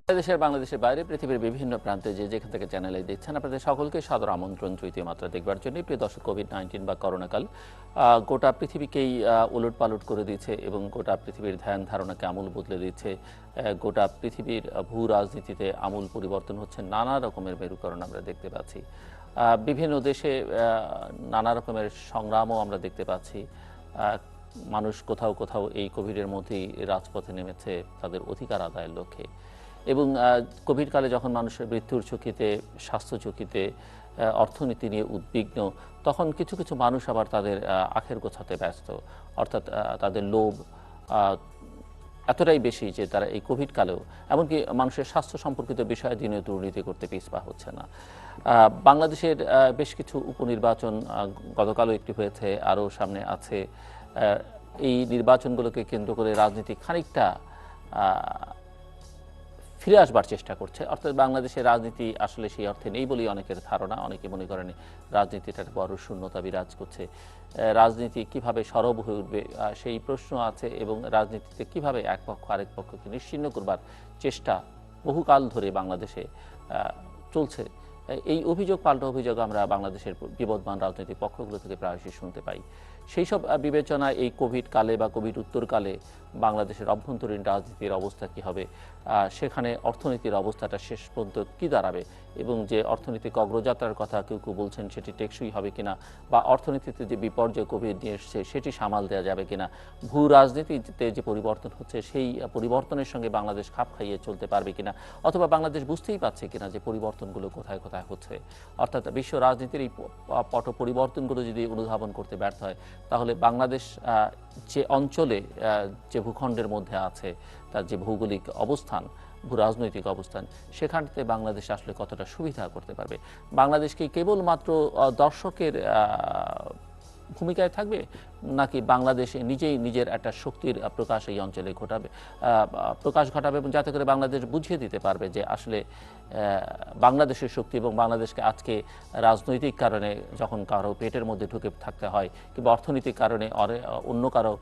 বাংলাদেশের বাইরে পৃথিবীর বিভিন্ন প্রান্তে যেখান থেকে চ্যানেলে দেখছেন আপনাদের সকলকে সাদর আমন্ত্রণ তৃতীয় মাত্রা দেখবার জন্য। প্রিয় দর্শক, কোভিড-19 বা করোনাকাল গোটা পৃথিবীকেই উলটপালট করে দিচ্ছে এবং গোটা পৃথিবীর ধ্যান ধারণাকে আমূল বদলে দিচ্ছে। গোটা পৃথিবীর ভূ রাজনীতিতে আমূল পরিবর্তন হচ্ছে, নানা রকমের মেরুকরণ আমরা দেখতে পাচ্ছি। বিভিন্ন দেশে নানা রকমের সংগ্রামও আমরা দেখতে পাচ্ছি। মানুষ কোথাও কোথাও এই কোভিডের মধ্যেই রাজপথে নেমেছে তাদের অধিকার আদায়ের লক্ষ্যে। এবং কোভিডকালে যখন মানুষের মৃত্যুর ঝুঁকিতে, স্বাস্থ্য ঝুঁকিতে, অর্থনীতি নিয়ে উদ্বিগ্ন, তখন কিছু কিছু মানুষ আবার তাদের আখের গোছাতে ব্যস্ত। অর্থাৎ তাদের লোভ এতটাই বেশি যে তারা এই কোভিডকালেও এমনকি মানুষের স্বাস্থ্য সম্পর্কিত বিষয়ে দিনে দুর্নীতি করতে পিছপা হচ্ছে না। বাংলাদেশের বেশ কিছু উপনির্বাচন গতকালও একটি হয়েছে, আরও সামনে আছে। এই নির্বাচনগুলোকে কেন্দ্র করে রাজনীতি খানিকটা ফিরে আসবার চেষ্টা করছে। অর্থাৎ বাংলাদেশের রাজনীতি আসলে সেই অর্থে নেই বলেই অনেকের ধারণা। অনেকে মনে করেন রাজনীতিটা একটা বড় শূন্যতা বিরাজ করছে। রাজনীতি কিভাবে সরব হয়ে উঠবে সেই প্রশ্ন আছে, এবং রাজনীতিতে কিভাবে এক পক্ষ আরেক পক্ষকে নিশ্চিহ্ন করবার চেষ্টা বহুকাল ধরে বাংলাদেশে চলছে। এই অভিযোগ পাল্টা অভিযোগ আমরা বাংলাদেশের বিবদমান রাজনৈতিক পক্ষগুলো থেকে প্রায়শই শুনতে পাই। সেই সব বিবেচনায় এই কোভিড কালে বা কোভিড উত্তরকালে বাংলাদেশের অভ্যন্তরীণ রাজনীতির অবস্থা কী হবে, সেখানে অর্থনীতির অবস্থাটা শেষ পর্যন্ত কী দাঁড়াবে, এবং যে অর্থনৈতিক অগ্রযাত্রার কথা কেউ কেউ বলছেন সেটি টেকসই হবে কিনা, বা অর্থনীতিতে যে বিপর্যয় কোভিড নিয়ে এসছে সেটি সামাল দেওয়া যাবে কিনা, ভূ রাজনীতিতে যে পরিবর্তন হচ্ছে সেই পরিবর্তনের সঙ্গে বাংলাদেশ খাপ খাইয়ে চলতে পারবে কিনা, অথবা বাংলাদেশ বুঝতেই পারছে কিনা যে পরিবর্তনগুলো কোথায় কোথায় হচ্ছে। অর্থাৎ বিশ্ব রাজনীতির এই পট পরিবর্তনগুলো যদি অনুধাবন করতে ব্যর্থ হয়, তাহলে বাংলাদেশ যে অঞ্চলে, যে ভূখণ্ডের মধ্যে আছে, তার যে ভৌগোলিক অবস্থান, ভূ রাজনৈতিক অবস্থান, সেখানতে বাংলাদেশ আসলে কতটা সুবিধা করতে পারবে। বাংলাদেশকে কেবলমাত্র দর্শকের ভূমিকায় থাকবে, নাকি বাংলাদেশে নিজেই নিজের একটা শক্তির প্রকাশ এই অঞ্চলে প্রকাশ ঘটাবে, এবং যাতে করে বাংলাদেশ বুঝিয়ে দিতে পারবে যে আসলে বাংলাদেশের শক্তি, এবং বাংলাদেশকে আজকে রাজনৈতিক কারণে যখন কারো পেটের মধ্যে ঢুকে থাকতে হয়, কিংবা অর্থনৈতিক কারণে অন্য কারো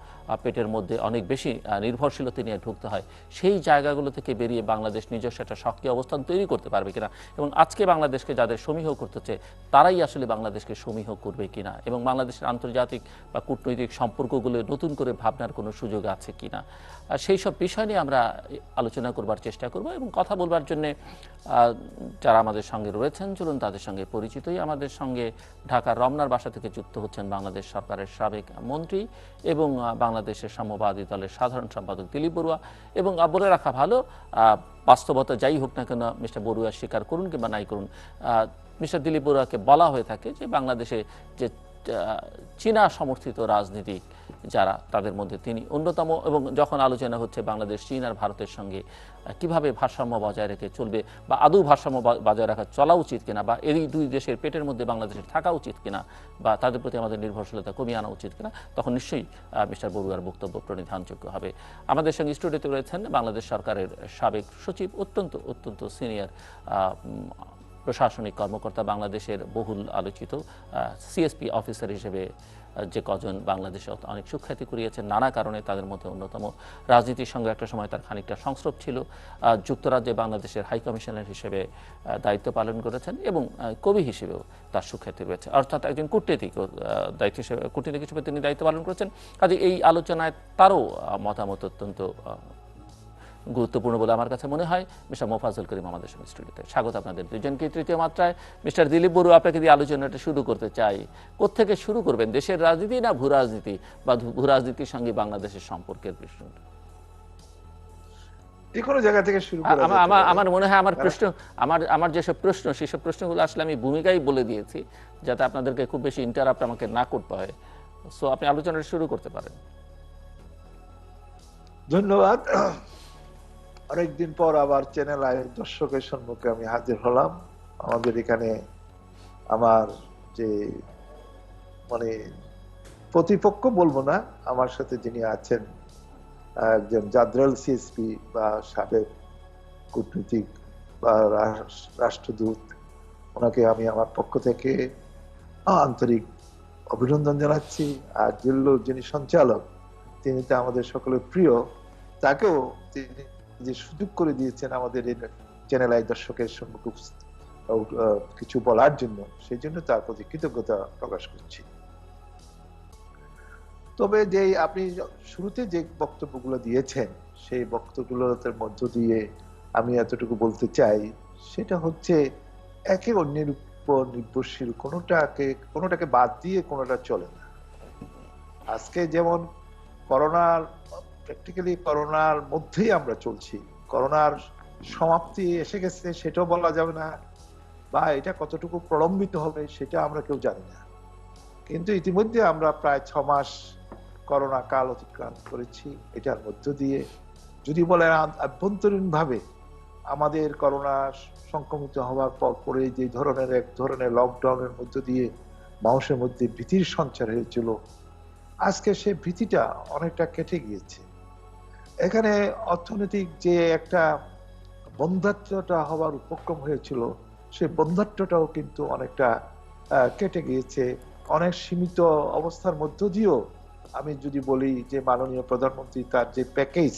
পেটের মধ্যে অনেক বেশি নির্ভরশীলতা নিয়ে ঢুকতে হয়, সেই জায়গাগুলো থেকে বেরিয়ে বাংলাদেশ নিজস্ব একটা সক্রিয় অবস্থান তৈরি করতে পারবে কিনা, এবং আজকে বাংলাদেশকে যাদের সমীহ করতেছে তারাই আসলে বাংলাদেশকে সমীহ করবে কিনা, এবং বাংলাদেশের আন্তর্জাতিক বা কূটনৈতিক সম্পর্কগুলো নতুন করে ভাবনার কোনো সুযোগ আছে কিনা, সেই সব বিষয় নিয়ে আমরা আলোচনা করবার চেষ্টা করব। এবং কথা বলবার জন্যে যারা আমাদের সঙ্গে রয়েছেন, চলুন তাদের সঙ্গে পরিচিতই। আমাদের সঙ্গে ঢাকার রমনার বাসা থেকে যুক্ত হচ্ছেন বাংলাদেশ সরকারের সাবেক মন্ত্রী এবং বাংলাদেশের সাম্যবাদী দলের সাধারণ সম্পাদক দিলীপ বড়ুয়া। এবং বলে রাখা ভালো, বাস্তবতা যাই হোক না কেন, মিস্টার বড়ুয়া স্বীকার করুন কিংবা নাই করুন, মিস্টার দিলীপ বড়ুয়াকে বলা হয়ে থাকে যে বাংলাদেশে যে চীনা সমর্থিত রাজনীতিক যারা, তাদের মধ্যে তিনি অন্যতম। এবং যখন আলোচনা হচ্ছে বাংলাদেশ চীন আর ভারতের সঙ্গে কিভাবে ভারসাম্য বজায় রেখে চলবে, বা আদৌ ভারসাম্য বজায় রাখা চলা উচিত কিনা, বা এই দুই দেশের পেটের মধ্যে বাংলাদেশের থাকা উচিত কিনা, বা তাদের প্রতি আমাদের নির্ভরশীলতা কমিয়ে আনা উচিত কিনা, তখন নিশ্চয়ই মিস্টার বড়ুয়ার বক্তব্য প্রণিধানযোগ্য হবে। আমাদের সঙ্গে স্টুডিওতে রয়েছেন বাংলাদেশ সরকারের সাবেক সচিব, অত্যন্ত সিনিয়র প্রশাসনিক কর্মকর্তা, বাংলাদেশের বহুল আলোচিত সিএসপি অফিসার হিসেবে যে কজন বাংলাদেশে অনেক সুখ্যাতি কুড়িয়েছেন নানা কারণে, তাদের মধ্যে অন্যতম। রাজনীতির সঙ্গে একটা সময় তার খানিকটা সংস্রব ছিল, যুক্তরাজ্যে বাংলাদেশের হাই কমিশনার হিসেবে দায়িত্ব পালন করেছেন, এবং কবি হিসেবেও তার সুখ্যাতি রয়েছে। অর্থাৎ একজন কূটনীতিক হিসেবে তিনি দায়িত্ব পালন করেছেন। কাজে এই আলোচনায় তারও মতামত অত্যন্ত গুরুত্বপূর্ণ বলে আমার কাছে মনে হয়। মিস্টার মোফাজ্জল করিম আমাদের সঙ্গে স্টুডিওতে। স্বাগত আপনাদের দুজনকে তৃতীয় মাত্রায়। মিস্টার দিলীপ বড়ুয়া, আপনাকে দিয়ে আলোচনাটা শুরু করতে চাই। কোত্থেকে শুরু করবেন, দেশের রাজনীতি না ভূ রাজনীতি, বা ভূ রাজনীতির সঙ্গে বাংলাদেশের সম্পর্কের প্রশ্ন? যেকোনো জায়গা থেকে শুরু করা যেতে পারে। আমার মনে হয় আমার যেসব প্রশ্ন, সেসব প্রশ্নগুলো আসলে আমি ভূমিকাই বলে দিয়েছি, যাতে আপনাদেরকে খুব বেশি ইন্টারাপ্ট আমাকে না করতে হয়। সো আপনি আলোচনাটা শুরু করতে পারেন। ধন্যবাদ। অনেকদিন পর আবার চ্যানেল আই দর্শকের সম্মুখে আমি হাজির হলাম। আমাদের এখানে আমার যে মানে প্রতিপক্ষ বলবো না, আমার সাথে যিনি আছেন একজন জাদ্রাল সিএসপি বা সাবেক কূটনীতিক বা রাষ্ট্রদূত, ওনাকে আমি আমার পক্ষ থেকে আন্তরিক অভিনন্দন জানাচ্ছি। আর জিল্লুর যিনি সঞ্চালক, তিনি তো আমাদের সকলের প্রিয়, তাকেও তিনি যে সুযোগ করে দিয়েছেন আমাদের এই চ্যানেল আই দর্শকের সম্মুখে কিছু বলার জন্য, সেই জন্য তার প্রতি কৃতজ্ঞতা প্রকাশ করছি। তবে যে আপনি শুরুতে যে বক্তব্যগুলো দিয়েছেন, সেই বক্তব্যগুলোর মধ্য দিয়ে আমি এতটুকু বলতে চাই, সেটা হচ্ছে একে অন্যের উপর নির্ভরশীল, কোনোটাকে বাদ দিয়ে কোনোটা চলে না। আজকে যেমন করোনার, প্র্যাকটিক্যালি করোনার মধ্যেই আমরা চলছি, করোনার সমাপ্তি এসে গেছে সেটাও বলা যাবে না, বা এটা কতটুকু প্রলম্বিত হবে সেটা আমরা কেউ জানি না। কিন্তু ইতিমধ্যে আমরা প্রায় 6 মাস করোনা কাল অতিক্রান্ত করেছি। এটার মধ্য দিয়ে যদি বলেন আভ্যন্তরীণ ভাবে আমাদের করোনা সংক্রমিত হওয়ার পর পরে যে ধরনের এক ধরনের লকডাউনের মধ্য দিয়ে মানুষের মধ্যে ভীতির সঞ্চার হয়েছিল, আজকে সে ভীতিটা অনেকটা কেটে গিয়েছে। এখানে অর্থনৈতিক যে একটা বন্ধ্যাত্বটা হওয়ার উপক্রম হয়েছিল, সেই বন্ধ্যাত্বটাও কিন্তু অনেকটা কেটে গিয়েছে। অনেক সীমিত অবস্থার মধ্য দিয়েও আমি যদি বলি যে মাননীয় প্রধানমন্ত্রী তার যে প্যাকেজ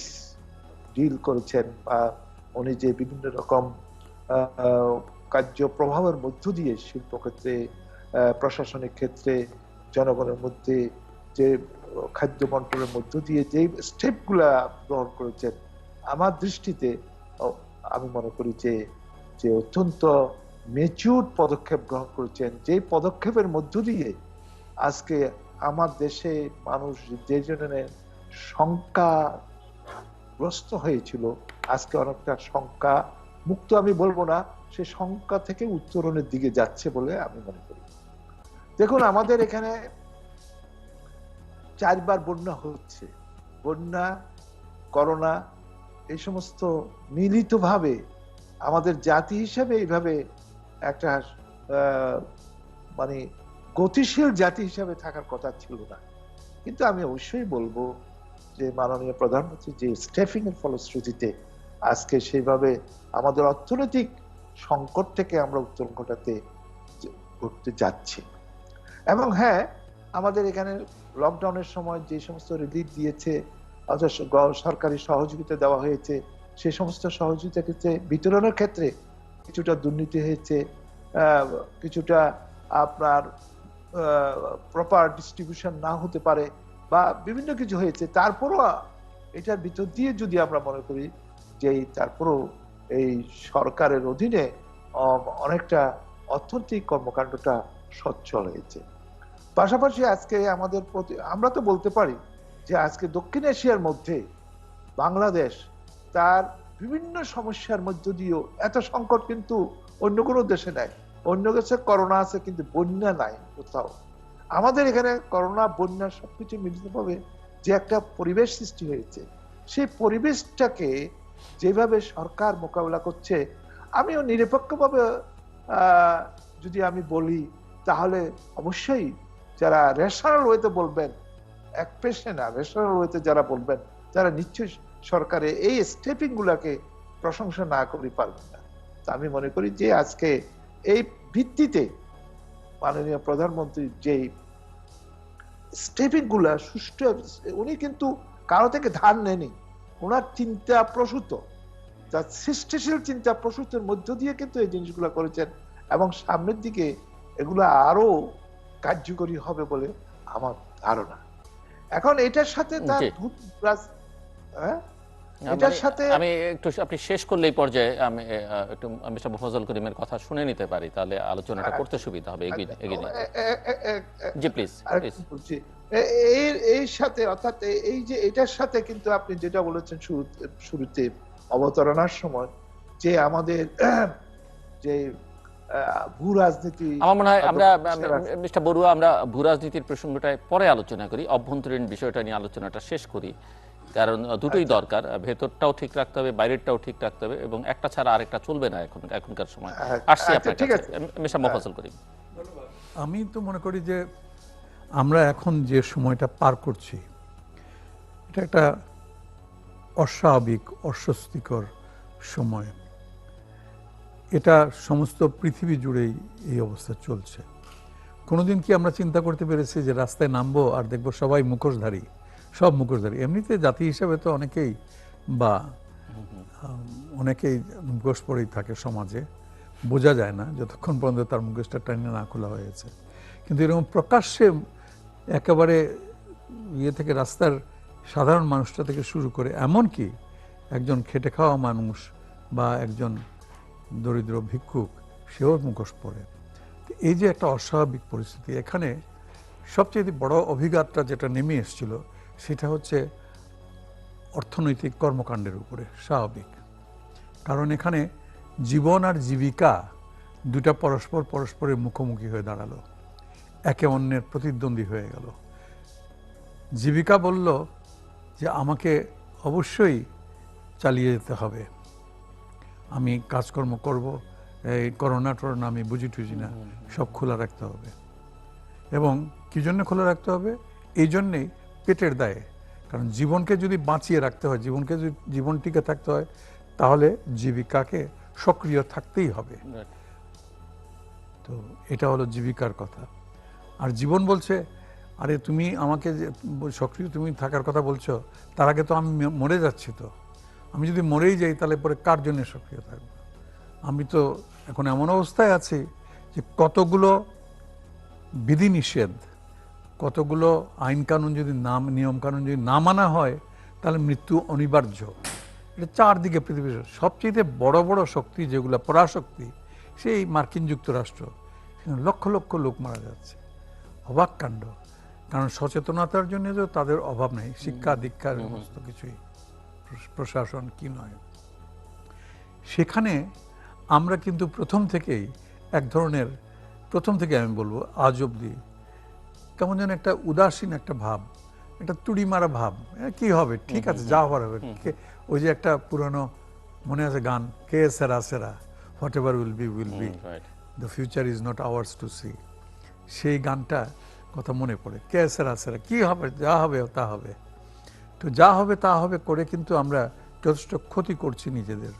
ডিল করেছেন, বা উনি যে বিভিন্ন রকম কার্য প্রভাবের মধ্য দিয়ে শিল্প ক্ষেত্রে, প্রশাসনিক ক্ষেত্রে, জনগণের মধ্যে যে খাদ্য বন্টনের মধ্য দিয়ে যে স্টেপগুলা গ্রহণ করেছেন, আমার দৃষ্টিতে আমি মনে করি যে অত্যন্ত ম্যাচিউর পদক্ষেপ গ্রহণ করেছেন, যে পদক্ষেপের মধ্য দিয়ে আজকে আমার দেশে মানুষ যে জন্য শঙ্কাগ্রস্ত হয়েছিল, আজকে অনেকটা শঙ্কা মুক্ত, আমি বলবো না, সে শঙ্কা থেকে উত্তরণের দিকে যাচ্ছে বলে আমি মনে করি। দেখুন, আমাদের এখানে 4 বার বন্যা হচ্ছে, বন্যা, করোনা, এই সমস্ত মিলিতভাবে আমাদের জাতি হিসেবে এইভাবে একটা মানে গতিশীল জাতি হিসেবে থাকার কথা ছিল না। কিন্তু আমি অবশ্যই বলবো যে মাননীয় প্রধানমন্ত্রী যে স্টেপিং এর ফলশ্রুতিতে আজকে সেইভাবে আমাদের অর্থনৈতিক সংকট থেকে আমরা উত্তরণ ঘটতে যাচ্ছি। এবং হ্যাঁ, আমাদের এখানে লকডাউনের সময় যে সমস্ত রিলিফ দিয়েছে, সরকারি সহযোগিতা দেওয়া হয়েছে, সেই সমস্ত সহযোগিতা ক্ষেত্রে বিতরণের ক্ষেত্রে কিছুটা দুর্নীতি হয়েছে, কিছুটা আপনার প্রপার ডিস্ট্রিবিউশন না হতে পারে, বা বিভিন্ন কিছু হয়েছে। তারপরও এটার ভিতর দিয়ে যদি আমরা মনে করি যে তারপরও এই সরকারের অধীনে অনেকটা অর্থনৈতিক কর্মকাণ্ডটা সচ্ছল হয়েছে। পাশাপাশি আজকে আমাদের প্রতি আমরা তো বলতে পারি যে আজকে দক্ষিণ এশিয়ার মধ্যে বাংলাদেশ তার বিভিন্ন সমস্যার মধ্য দিয়েও, এত সংকট কিন্তু অন্য কোনো দেশে নাই। অন্য দেশে করোনা আছে কিন্তু বন্যা নাই কোথাও। আমাদের এখানে করোনা, বন্যা সবকিছু মিলিতভাবে যে একটা পরিবেশ সৃষ্টি হয়েছে, সেই পরিবেশটাকে যেভাবে সরকার মোকাবেলা করছে, আমিও নিরপেক্ষভাবে যদি আমি বলি, তাহলে অবশ্যই যারা রেশনাল ওয়েতে বলবেন, এক পেশে না, রেশনাল ওয়েতে যারা বলবেন, তারা নিশ্চয়ই সরকারের এই স্টেপিং গুলাকে প্রশংসা না করে পারবেন না। তা আমি মনে করি যে আজকে এই ভিত্তিতে মাননীয় প্রধানমন্ত্রীর যে স্টেপিং গুলা সুষ্ঠু, উনি কিন্তু কারো থেকে ধার নেননি, ওনার চিন্তা প্রসূত, তার সৃষ্টিশীল চিন্তা প্রসূতের মধ্য দিয়ে কিন্তু এই জিনিসগুলো করেছেন, এবং সামনের দিকে এগুলো আরো কার্যকরী হবে বলে আমার ধারণা। এখন এটার সাথে তার এটার সাথে আমি একটু, আপনি শেষ করলে এই পর্যায়ে আমি একটু মিস্টার মুফাজ্জল করিমের কথা শুনে নিতে পারি, তাহলে আলোচনাটা করতে সুবিধা হবে। জি প্লিজ। এর সাথে, অর্থাৎ এই যে এটার সাথে কিন্তু আপনি যেটা বলেছেন শুরুতে অবতারণার সময়, যে আমাদের যে ভূ রাজনীতি, আমার মনে হয় আমরা মিস্টার বড়ুয়া, আমরা ভূ রাজনীতির প্রসঙ্গটায় পরে আলোচনা করি, অভ্যন্তরীণ বিষয়টা নিয়ে আলোচনাটা শেষ করি, কারণ দুটোই দরকার, ভেতরটাও ঠিক রাখতে হবে, বাইরেরটাও ঠিক রাখতে হবে, এবং একটা ছাড়া আরেকটা চলবে না এখনকার সময়। আসছি আপনার কাছে মিস্টার মুফাজ্জল করিম। আমি তো মনে করি যে আমরা এখন যে সময়টা পার করছি, এটা একটা অস্বাভাবিক, অস্বস্তিকর সময়। এটা সমস্ত পৃথিবী জুড়েই এই অবস্থা চলছে। কোনোদিন কি আমরা চিন্তা করতে পেরেছি যে রাস্তায় নামবো আর দেখবো সবাই মুখোশধারী, সব মুখোশধারী? এমনিতে জাতি হিসাবে তো অনেকেই, বা অনেকেই মুখোশ পরেই থাকে সমাজে, বোঝা যায় না যতক্ষণ পর্যন্ত তার মুখোশটা টাইনে না খোলা হয়েছে। কিন্তু এরকম প্রকাশ্যে একেবারে ইয়ে থেকে রাস্তার সাধারণ মানুষটা থেকে শুরু করে এমনকি একজন খেটে খাওয়া মানুষ বা একজন দরিদ্র ভিক্ষুক সেও মুখোশ পরে। এই যে একটা অস্বাভাবিক পরিস্থিতি, এখানে সবচেয়ে বড় অভিঘাতটা যেটা নেমে এসেছিল সেটা হচ্ছে অর্থনৈতিক কর্মকাণ্ডের উপরে। স্বাভাবিক, কারণ এখানে জীবন আর জীবিকা দুটা পরস্পরের মুখোমুখি হয়ে দাঁড়ালো, একে অন্যের প্রতিদ্বন্দ্বী হয়ে গেল। জীবিকা বলল যে আমাকে অবশ্যই চালিয়ে যেতে হবে, আমি কাজকর্ম করব, এই করোনা টরোনা আমি বুঝি টুঝি না, সব খোলা রাখতে হবে। এবং কি জন্য খোলা রাখতে হবে? এই জন্যেই পেটের দায়ে, কারণ জীবনকে যদি বাঁচিয়ে রাখতে হয়, জীবনকে যদি জীবন টিকে থাকতে হয়, তাহলে জীবিকাকে সক্রিয় থাকতেই হবে। তো এটা হলো জীবিকার কথা। আর জীবন বলছে, আরে তুমি আমাকে যে সক্রিয় তুমি থাকার কথা বলছো, তার আগে তো আমি মরে যাচ্ছি, তো আমি যদি মরেই যাই তাহলে পরে কার জন্য সক্রিয় থাকবো? আমি তো এখন এমন অবস্থায় আছি যে কতগুলো বিধিনিষেধ, কতগুলো আইন কানুন যদি নিয়ম কানুন যদি না মানা হয় তাহলে মৃত্যু অনিবার্য। এটা চারদিকে পৃথিবীর সবচেয়ে বড় বড় শক্তি যেগুলো পরাশক্তি, সেই মার্কিন যুক্তরাষ্ট্র, সেখানে লক্ষ লক্ষ লোক মারা যাচ্ছে। অবাক কাণ্ড, কারণ সচেতনতার জন্য তো তাদের অভাব নেই, শিক্ষা দীক্ষার সমস্ত কিছুই, প্রশাসন কি নয়। সেখানে আমরা কিন্তু প্রথম থেকেই এক ধরনের, প্রথম থেকে আমি বলবো আজ অব্দি কেমন যেন একটা উদাসীন একটা ভাব, একটা তুড়ি মারা ভাব, কি হবে, ঠিক আছে যা হবার হবে। ওই যে একটা পুরনো মনে আছে গান, কে সেরা সেরা, whatever will be will be, the future is not ours to see. সেই গানটা কথা মনে পড়ে, কে সেরা সেরা, কি হবে, যা হবে তা হবে। তো যা হবে তা হবে করে কিন্তু আমরা যথেষ্ট ক্ষতি করছি নিজেদের।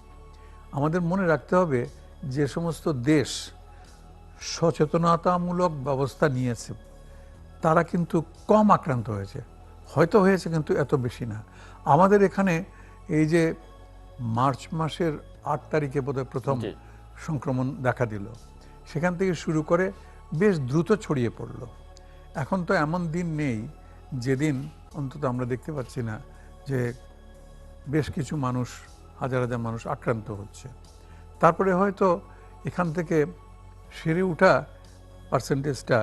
আমাদের মনে রাখতে হবে যে সমস্ত দেশ সচেতনতামূলক ব্যবস্থা নিয়েছে তারা কিন্তু কম আক্রান্ত হয়েছে, হয়তো হয়েছে কিন্তু এত বেশি না। আমাদের এখানে এই যে মার্চ মাসের 8 তারিখে বোধহয় প্রথম সংক্রমণ দেখা দিল, সেখান থেকে শুরু করে বেশ দ্রুত ছড়িয়ে পড়ল। এখন তো এমন দিন নেই যেদিন অন্তত আমরা দেখতে পাচ্ছি না যে বেশ কিছু মানুষ, হাজার হাজার মানুষ আক্রান্ত হচ্ছে। তারপরে হয়তো এখান থেকে সেরে ওঠা পার্সেন্টেজটা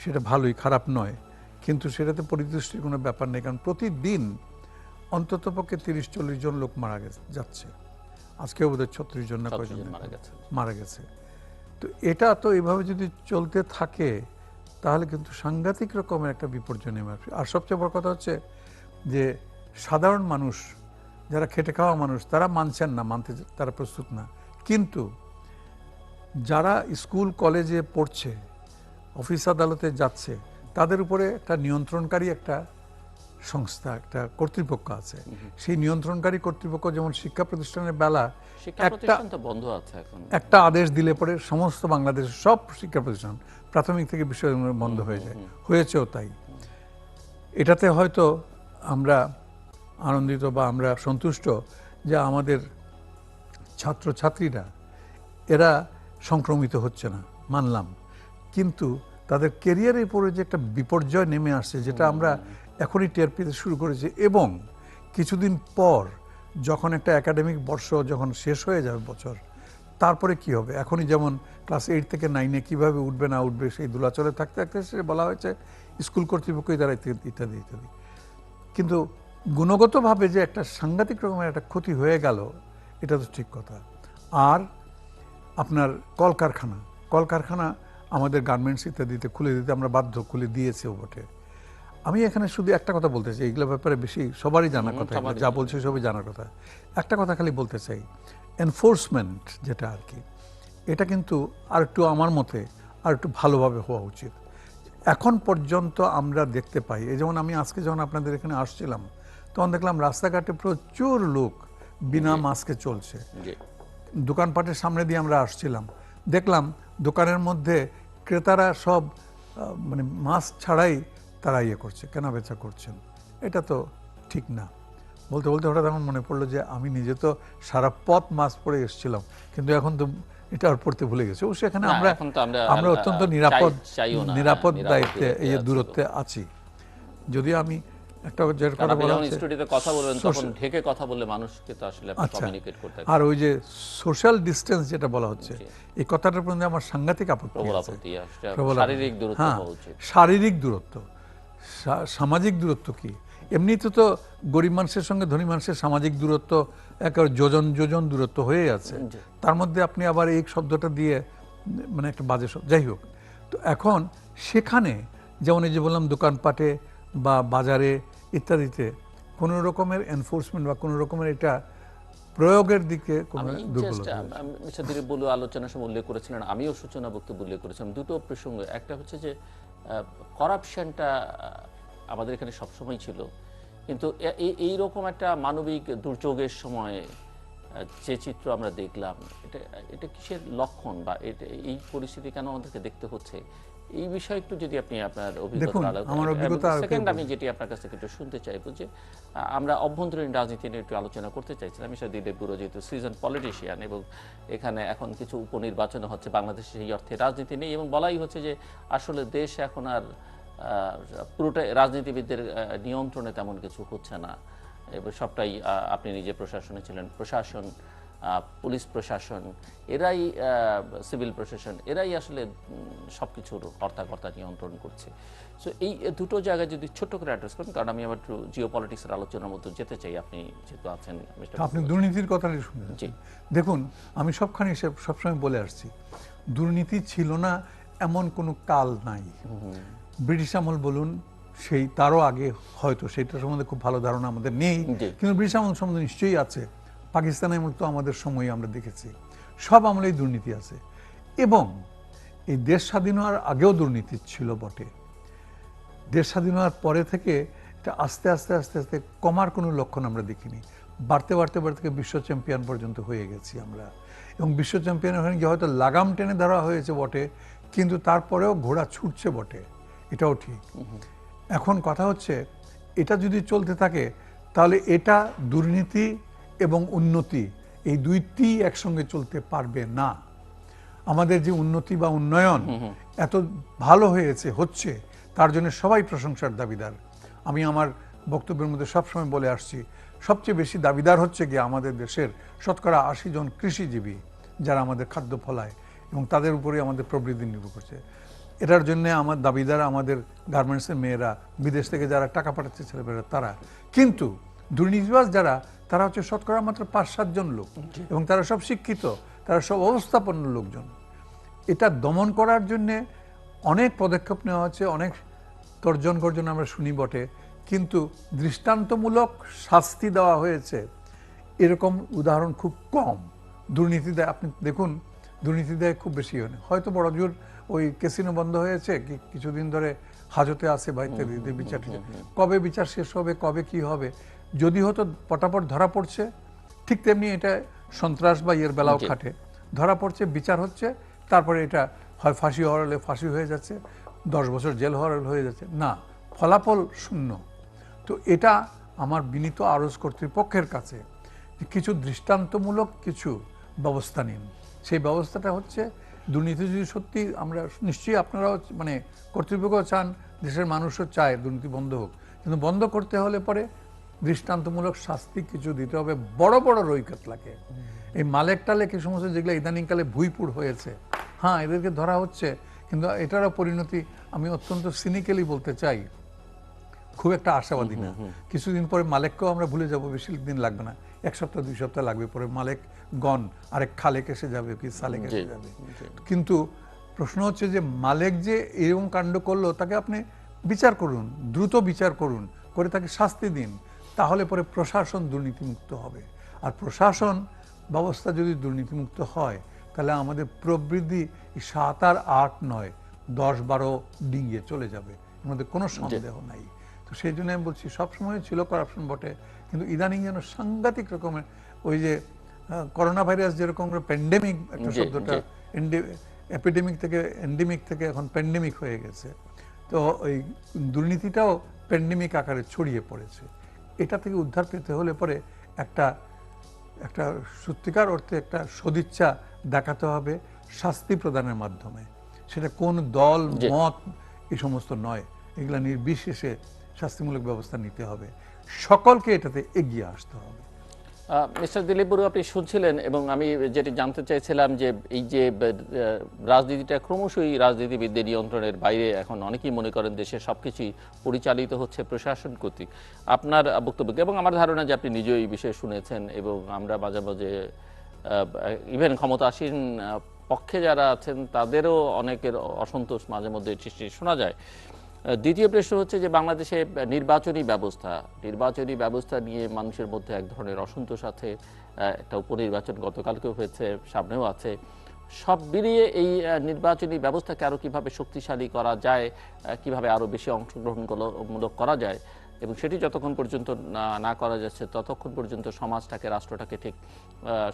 সেটা ভালোই, খারাপ নয়, কিন্তু সেটাতে পরিদৃষ্টির কোনো ব্যাপার নেই, কারণ প্রতিদিন অন্ততপক্ষে 30-40 জন লোক মারা যাচ্ছে। আজকেও বোধহয় 36 জন না কয়জন মারা গেছে। তো এটা তো এভাবে যদি চলতে থাকে তাহলে কিন্তু সাংঘাতিক রকমের একটা বিপর্যয় নেমে আসবে। আর সবচেয়ে বড় কথা হচ্ছে যে সাধারণ মানুষ, যারা খেটে খাওয়া মানুষ, তারা মানছেন না, মানতে তারা প্রস্তুত না। কিন্তু যারা স্কুল কলেজে পড়ছে, অফিস আদালতে যাচ্ছে, তাদের উপরে একটা নিয়ন্ত্রণকারী একটা সংস্থা, একটা কর্তৃপক্ষ আছে। সেই নিয়ন্ত্রণকারী কর্তৃপক্ষ যেমন শিক্ষা প্রতিষ্ঠানের বেলা একটা আদেশ দিলে পরে সমস্ত বাংলাদেশের সব শিক্ষা প্রতিষ্ঠান প্রাথমিক থেকে বিশ্ববিদ্যালয় বন্ধ হয়ে যায়, হয়েছেও তাই। এটাতে হয়তো আমরা আনন্দিত বা আমরা সন্তুষ্ট যে আমাদের ছাত্রছাত্রীরা এরা সংক্রমিত হচ্ছে না, মানলাম, কিন্তু তাদের ক্যারিয়ারের উপরে যে একটা বিপর্যয় নেমে আসছে, যেটা আমরা এখনই টের পেতে শুরু করেছি। এবং কিছুদিন পর যখন একটা একাডেমিক বর্ষ যখন শেষ হয়ে যাবে বছর, তারপরে কি হবে? এখনই যেমন ক্লাস 8 থেকে 9-এ কীভাবে উঠবে না উঠবে সেই দোলাচলে থাকতে থাকতে সে বলা হয়েছে স্কুল কর্তৃপক্ষই দ্বারা ইত্যাদি ইত্যাদি। কিন্তু গুণগতভাবে যে একটা সাংঘাতিক রকমের একটা ক্ষতি হয়ে গেল, এটা তো ঠিক কথা। আর আপনার কলকারখানা আমাদের গার্মেন্টস ইত্যাদিতে খুলে দিতে আমরা বাধ্য, খুলে দিয়েছেও বটে। আমি এখানে শুধু একটা কথা বলতে চাই, এগুলোর ব্যাপারে বেশি সবারই জানার কথা, যা বলছে সবই জানার কথা। একটা কথা খালি বলতে চাই, এনফোর্সমেন্ট যেটা আর কি, এটা কিন্তু আর একটু আমার মতে আর একটু ভালোভাবে হওয়া উচিত। এখন পর্যন্ত আমরা দেখতে পাই, এই যেমন আমি আজকে যখন আপনাদের এখানে আসছিলাম তখন দেখলাম রাস্তাঘাটে প্রচুর লোক বিনা মাস্কে চলছে। দোকানপাটের সামনে দিয়ে আমরা আসছিলাম, দেখলাম দোকানের মধ্যে ক্রেতারা সব মানে মাস্ক ছাড়াই তারা করছে, কেনাবেচা করছেন। এটা তো ঠিক না। বলতে বলতে হঠাৎ আমার মনে পড়লো যে আমি নিজে তো সারা পথ মাস্ক পরে এসেছিলাম, কিন্তু এখন তো এটা আর পড়তে ভুলে গেছি। অবশ্যই এখানে না, আমরা এখন তো আমরা অত্যন্ত চাইও না, নিরাপদ দায়িত্বে নিরাপদ এই আছি তো। দূরত্বে আছি। যদিও আমি একটা যেটা কারণ কথা আপনি বলা যখন হচ্ছে স্টুডিওতে কথা বলবেন তখন ঢেকে কথা বললে মানুষকে তো আসলে আচ্ছা, কমিউনিকেট করতে আর ওই যে সোশ্যাল ডিস্টেন্স যেটা বলা হচ্ছে, জি। এই কথাটার প্রতি আমার সাংঘাতিক আপত্তি প্রবল আছে। আপত্তি আসলে প্রবল শারীরিক আপত্তি। দূরত্ব হ্যাঁ, হওয়া উচিত। শারীরিক দূরত্ব, সামাজিক দূরত্ব কি? এমনিতে তো গরিব মানুষের সঙ্গে ধনী মানুষের সামাজিক দূরত্ব একেবারে যোজন যোজন দূরত্ব হয়ে আছে। জি। তার মধ্যে আপনি আবার এই শব্দটা দিয়ে মানে একটা বাজে শব্দ, যাই হোক। তো এখন সেখানে যেমন এই যে বললাম দোকানপাটে বা বাজারে ইত্যাদিতে কোনো রকমের এনফোর্সমেন্ট বা কোনো রকমের এটা প্রয়োগের দিকে কোনো আমি দুর্বলতা। মিস্টার দিলীপ বলু আলোচনার সময় উল্লেখ করেছিলেন, আমিও সূচনা বক্তব্য উল্লেখ করেছিলাম, দুটো প্রসঙ্গ। একটা হচ্ছে যে করাপশনটা আমাদের এখানে সবসময় ছিল, কিন্তু এইরকম একটা মানবিক দুর্যোগের সময় যে চিত্র আমরা দেখলাম, এটা এটা কিসের লক্ষণ, বা এই পরিস্থিতি কেন আমাদেরকে দেখতে হচ্ছে, এই বিষয়ে একটু যদি আপনি আপনার দেখুন, আমার অভিজ্ঞতা আর সেকেন্ড আমি যেটি আপনার কাছ থেকে একটু শুনতে চাইবো যে আমরা অভ্যন্তরীণ রাজনীতি নিয়ে একটু আলোচনা করতে চাইছিলাম। মিস্টার দিলীপ বুড়ো যেহেতু সিজন পলিটিশিয়ান, এবং এখানে এখন কিছু উপনির্বাচন হচ্ছে, বাংলাদেশে সেই অর্থে রাজনীতি নেই, এবং বলাই হচ্ছে যে আসলে দেশ এখন আর পুরোটা রাজনীতিবিদদের নিয়ন্ত্রণে তেমন কিছু হচ্ছে না, এবং সবটাই আপনি নিজে প্রশাসনে ছিলেন, প্রশাসন, পুলিশ প্রশাসন, এরাই সিভিল প্রশাসন, এরাই আসলে সবকিছুর কর্তা নিয়ন্ত্রণ করছে। সো এই দুটো জায়গায় যদি ছোট্ট করে অ্যাড্রেস করেন, কারণ আমি আবার একটু জিও পলিটিক্সের আলোচনার মধ্যে যেতে চাই, আপনি যেহেতু আছেন। আপনি দুর্নীতির কথাটি শুনে, জি, দেখুন আমি সবখানে সবসময় বলে আসছি, দুর্নীতি ছিল না এমন কোনো কাল নাই। ব্রিটিশ আমল বলুন, সেই তারও আগে হয়তো সেটা সম্বন্ধে খুব ভালো ধারণা আমাদের নেই, কিন্তু ব্রিটিশ আমল সম্বন্ধে নিশ্চয়ই আছে। পাকিস্তানের আমল তো আমাদের সময়ে আমরা দেখেছি, সব আমলেই দুর্নীতি আছে। এবং এই দেশ স্বাধীন হওয়ার আগেও দুর্নীতি ছিল বটে। দেশ স্বাধীন হওয়ার পরে থেকে এটা আস্তে আস্তে আস্তে আস্তে কমার কোনো লক্ষণ আমরা দেখিনি। বাড়তে বাড়তে বাড়তে বিশ্ব চ্যাম্পিয়ন পর্যন্ত হয়ে গেছি আমরা। এবং বিশ্ব চ্যাম্পিয়ন ওখানে গিয়ে হয়তো লাগাম টেনে ধরা হয়েছে বটে, কিন্তু তারপরেও ঘোড়া ছুটছে বটে, এটাও ঠিক। এখন কথা হচ্ছে, এটা যদি চলতে থাকে তাহলে এটা দুর্নীতি এবং উন্নতি এই দুইটি একসঙ্গে চলতে পারবে না। আমাদের যে উন্নতি বা উন্নয়ন এত ভালো হচ্ছে, তার জন্য সবাই প্রশংসার দাবিদার। আমি আমার বক্তব্যের মধ্যে সবসময় বলে আসছি, সবচেয়ে বেশি দাবিদার হচ্ছে গিয়ে আমাদের দেশের 80% জন কৃষিজীবী, যারা আমাদের খাদ্য ফলায় এবং তাদের উপরেই আমাদের প্রবৃদ্ধি নির্ভর করছে। এটার জন্য আমার দাবিদার আমাদের গার্মেন্টসের মেয়েরা, বিদেশ থেকে যারা টাকা পাঠাচ্ছে ছেলেমেয়েরা, তারা। কিন্তু দুর্নীতিবাজ যারা, তারা হচ্ছে 5-7 জন লোক, এবং তারা সব শিক্ষিত, তারা সব অবস্থাপন্ন লোকজন। এটা দমন করার জন্যে অনেক পদক্ষেপ নেওয়া হচ্ছে, অনেক তর্জন গর্জন আমরা শুনি বটে, কিন্তু দৃষ্টান্তমূলক শাস্তি দেওয়া হয়েছে এরকম উদাহরণ খুব কম। দুর্নীতি দেয় আপনি দেখুন, দুর্নীতি দেয় খুব বেশি হয় না। হয়তো বড় জোর ওই ক্যাসিনো বন্ধ হয়েছে, কিছুদিন ধরে হাজতে আছে বা ইত্যাদি, বিচার কবে বিচার শেষ হবে, কবে কি হবে, যদি হতো পটাপট ধরা পড়ছে। ঠিক তেমনি এটা সন্ত্রাস বা ইয়ের বেলাও খাটে, ধরা পড়ছে, বিচার হচ্ছে, তারপরে এটা হয় ফাঁসি হওয়ার হলে ফাঁসি হয়ে যাচ্ছে, 10 বছর জেল হওয়ার হয়ে যাচ্ছে, না, ফলাফল শূন্য। তো এটা আমার বিনীত আরজ কর্তৃপক্ষের কাছে কিছু দৃষ্টান্তমূলক কিছু ব্যবস্থা নিন। সেই ব্যবস্থাটা হচ্ছে, দুর্নীতি যদি সত্যি আমরা, নিশ্চয়ই আপনারাও মানে কর্তৃপক্ষ চান, দেশের মানুষও চায় দুর্নীতি বন্ধ হোক, কিন্তু বন্ধ করতে হলে পরে দৃষ্টান্তমূলক শাস্তি কিছু দিতে হবে, বড় বড় রৈকত লাগে। এই মালেক টালেক এই সমস্ত যেগুলো ইদানিংকালে ভুইপুর হয়েছে, হ্যাঁ এদেরকে ধরা হচ্ছে, কিন্তু এটারও পরিণতি আমি অত্যন্ত সিনিক্যালি বলতে চাই, খুব একটা আশাবাদী না। কিছুদিন পরে মালেককেও আমরা ভুলে যাব, বেশি দিন লাগবে না, 1 সপ্তাহ 2 সপ্তাহ লাগবে, পরে মালেক গন, আরেক খালেক এসে যাবে, কি সালেক এসে যাবে। কিন্তু প্রশ্ন হচ্ছে যে মালেক যে এরকম কাণ্ড করলো, তাকে আপনি বিচার করুন, দ্রুত বিচার করুন, করে তাকে শাস্তি দিন, তাহলে পরে প্রশাসন দুর্নীতিমুক্ত হবে। আর প্রশাসন ব্যবস্থা যদি দুর্নীতিমুক্ত হয়, তাহলে আমাদের প্রবৃদ্ধি 7 আর 8 নয়, 10-12 ডিঙিয়ে চলে যাবে, এর মধ্যে কোনো সন্দেহ নাই। তো সেই জন্য আমি বলছি, সবসময় ছিল করাপশন বটে, কিন্তু ইদানিং যেন সাংঘাতিক রকমের, ওই যে করোনা ভাইরাস যেরকম প্যান্ডেমিক একটা শব্দটা, এপিডেমিক থেকে এন্ডেমিক থেকে এখন প্যান্ডেমিক হয়ে গেছে, তো ওই দুর্নীতিটাও প্যান্ডেমিক আকারে ছড়িয়ে পড়েছে। এটা থেকে উদ্ধার পেতে হলে পরে একটা একটা সত্যিকার অর্থে একটা সদিচ্ছা দেখাতে হবে শাস্তি প্রদানের মাধ্যমে। সেটা কোন দল জি। মত এই সমস্ত নয়, এগুলা নির্বিশেষে শাস্তিমূলক ব্যবস্থা নিতে হবে, সকলকে এটাতে এগিয়ে আসতে হবে। মিস্টার দিলীপ বড়ুয়া, আপনি শুনছিলেন এবং আমি যেটি জানতে চাইছিলাম যে এই যে রাজনীতিটা ক্রমশই রাজনীতিবিদদের নিয়ন্ত্রণের বাইরে, এখন অনেকেই মনে করেন দেশের সবকিছুই পরিচালিত হচ্ছে প্রশাসন কর্তৃক। আপনার বক্তব্য এবং আমার ধারণা যে আপনি নিজেও এই বিষয়ে শুনেছেন, এবং আমরা মাঝে মাঝে ইভেন ক্ষমতাসীন পক্ষে যারা আছেন তাদেরও অনেকের অসন্তোষ মাঝে মধ্যে সৃষ্টি শোনা যায়। দ্বিতীয় প্রশ্ন হচ্ছে যে বাংলাদেশে নির্বাচনী ব্যবস্থা নিয়ে মানুষের মধ্যে এক ধরনের অসন্তোষ আছে। একটা উপনির্বাচন গতকালকেও হয়েছে, সামনেও আছে। সব মিলিয়ে এই নির্বাচনী ব্যবস্থাকে আরও কীভাবে শক্তিশালী করা যায়, কিভাবে আরও বেশি অংশগ্রহণমূলক করা যায়, এবং সেটি যতক্ষণ পর্যন্ত না করা যাচ্ছে ততক্ষণ পর্যন্ত সমাজটাকে, রাষ্ট্রটাকে ঠিক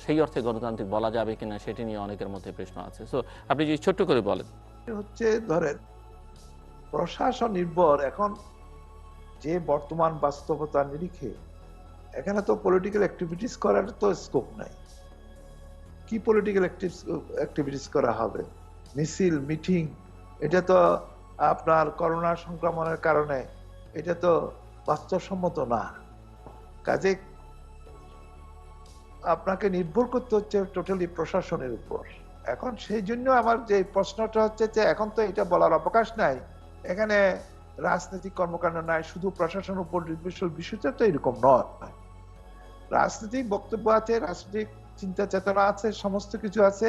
সেই অর্থে গণতান্ত্রিক বলা যাবে কিনা সেটি নিয়ে অনেকের মধ্যে প্রশ্ন আছে। সো আপনি যদি ছোট্ট করে বলেন। হচ্ছে ধরেন প্রশাসন নির্ভর এখন যে বর্তমান বাস্তবতার নিরিখে এখানে তো পলিটিক্যাল অ্যাক্টিভিটিস করার তো স্কোপ নাই। কি পলিটিক্যাল অ্যাক্টিভিটিস করা হবে? মিছিল, মিটিং, এটা তো আপনার করোনা সংক্রমণের কারণে এটা তো বাস্তবসম্মত না। কাজে আপনাকে নির্ভর করতে হচ্ছে টোটালি প্রশাসনের উপর। এখন সেই জন্য আমার যে প্রশ্নটা হচ্ছে যে এখন তো এটা বলার অবকাশ নাই, এখানে রাজনৈতিক কর্মকাণ্ড নাই, শুধু প্রশাসনের উপর নির্ভরশীল বিষয়টা তো এরকম নয়। রাজনৈতিক বক্তব্য আছে, রাজনৈতিক চিন্তা চেতনা আছে, সমস্ত কিছু আছে।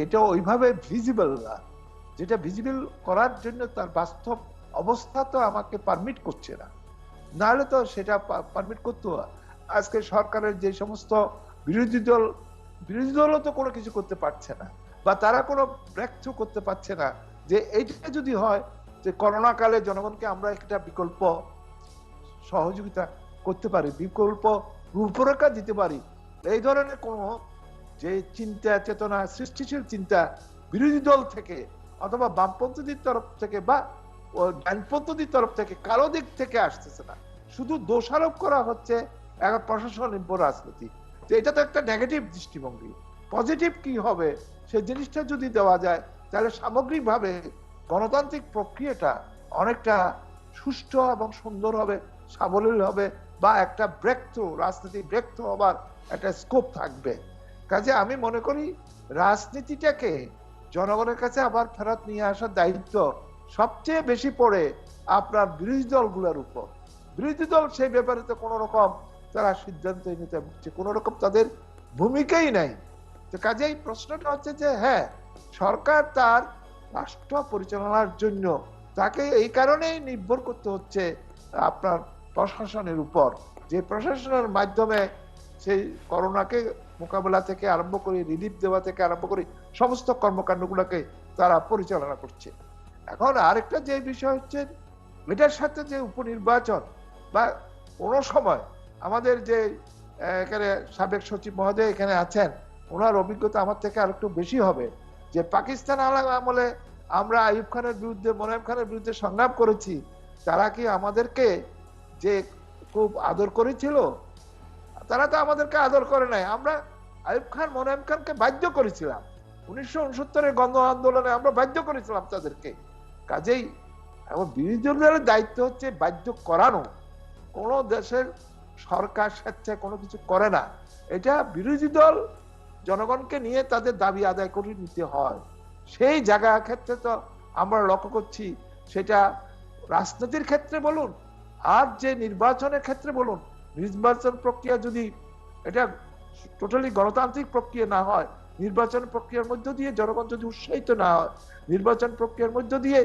এটা ওইভাবে ভিজিবল না, যেটা ভিজিবল করার জন্য তার বাস্তব অবস্থা তো আমাকে পারমিট করছে না, নাহলে তো সেটা পারমিট করতো। আজকে সরকারের যে সমস্ত বিরোধী দলও তো কোনো কিছু করতে পারছে না, বা তারা কোনো ব্রেক থ্রু করতে পারছে না যে এইটা যদি হয় যে করোনা কালে জনগণকে আমরা একটা বিকল্প সহযোগিতা করতে পারি, বিকল্প রূপরেখা দিতে পারি। এই ধরনের কোনো যে চিন্তা চেতনা, সৃষ্টিশীল চিন্তা বিরোধী দল থেকে অথবা বামপন্থীদের তরফ থেকে বা ডানপন্থীদের তরফ থেকে কারো দিক থেকে আসতেছে না। শুধু দোষারোপ করা হচ্ছে এখন প্রশাসন নির্ভর রাজনীতি। তো এটা তো একটা নেগেটিভ দৃষ্টিভঙ্গি। পজিটিভ কি হবে সেই জিনিসটা যদি দেওয়া যায় তাহলে সামগ্রিকভাবে গণতান্ত্রিক প্রক্রিয়াটা অনেকটা সুষ্ঠু এবং সুন্দর হবে, সাবলীল হবে, বা একটা ব্রেক থ্রু, রাজনীতি ব্রেক থ্রু হবার একটা স্কোপ থাকবে। কাজে আমি মনে করি রাজনীতিটাকে জনগণের কাছে আবার ফেরত নিয়ে আসার দায়িত্ব সবচেয়ে বেশি পড়ে আপনার বিরোধী দলগুলোর উপর। বিরোধী দল সেই ব্যাপারে তো কোনো রকম তারা সিদ্ধান্ত নিতে পারছে, কোনো রকম তাদের ভূমিকাই নাই। তো কাজেই প্রশ্নটা হচ্ছে যে হ্যাঁ, সরকার তার রাষ্ট্র পরিচালনার জন্য তাকে এই কারণেই নির্ভর করতে হচ্ছে আপনার প্রশাসনের উপর, যে প্রশাসনের মাধ্যমে সেই করোনাকে মোকাবেলা থেকে আরম্ভ করে, রিলিফ দেওয়া থেকে আরম্ভ করে সমস্ত কর্মকাণ্ডগুলোকে তারা পরিচালনা করছে। এখন আরেকটা যে বিষয় হচ্ছে এটার সাথে যে উপনির্বাচন বা কোনো সময় আমাদের যে এখানে সাবেক সচিব মহোদয় এখানে আছেন, ওনার অভিজ্ঞতা আমার থেকে আর একটু বেশি হবে, যে পাকিস্তান আমলে আমরা আইয়ুব খানের বিরুদ্ধে, মোনায়েম খানের বিরুদ্ধে সংগ্রাম করেছি, তারা কি আমাদেরকে যে খুব আদর করেছিল? তারা তো আমাদেরকে আদর করে নাই। আমরা আইয়ুব খান, মোনায়েম খানকে বাধ্য করেছিলাম 1969-এর গণ আন্দোলনে, আমরা বাধ্য করেছিলাম তাদেরকে। কাজেই এখন বিরোধী দলের দায়িত্ব হচ্ছে বাধ্য করানো। কোন দেশের সরকার স্বেচ্ছায় কোনো কিছু করে না, এটা বিরোধী দল জনগণকে নিয়ে তাদের দাবি আদায় করে নিতে হয়। সেই জায়গা ক্ষেত্রে তো আমরা লক্ষ্য করছি, সেটা রাজনীতির ক্ষেত্রে বলুন আর যে নির্বাচনের ক্ষেত্রে বলুন, নির্বাচন প্রক্রিয়া যদি এটা টোটালি গণতান্ত্রিক প্রক্রিয়া না হয়, নির্বাচন প্রক্রিয়ার মধ্য দিয়ে জনগণ যদি উৎসাহিত না হয়, নির্বাচন প্রক্রিয়ার মধ্য দিয়ে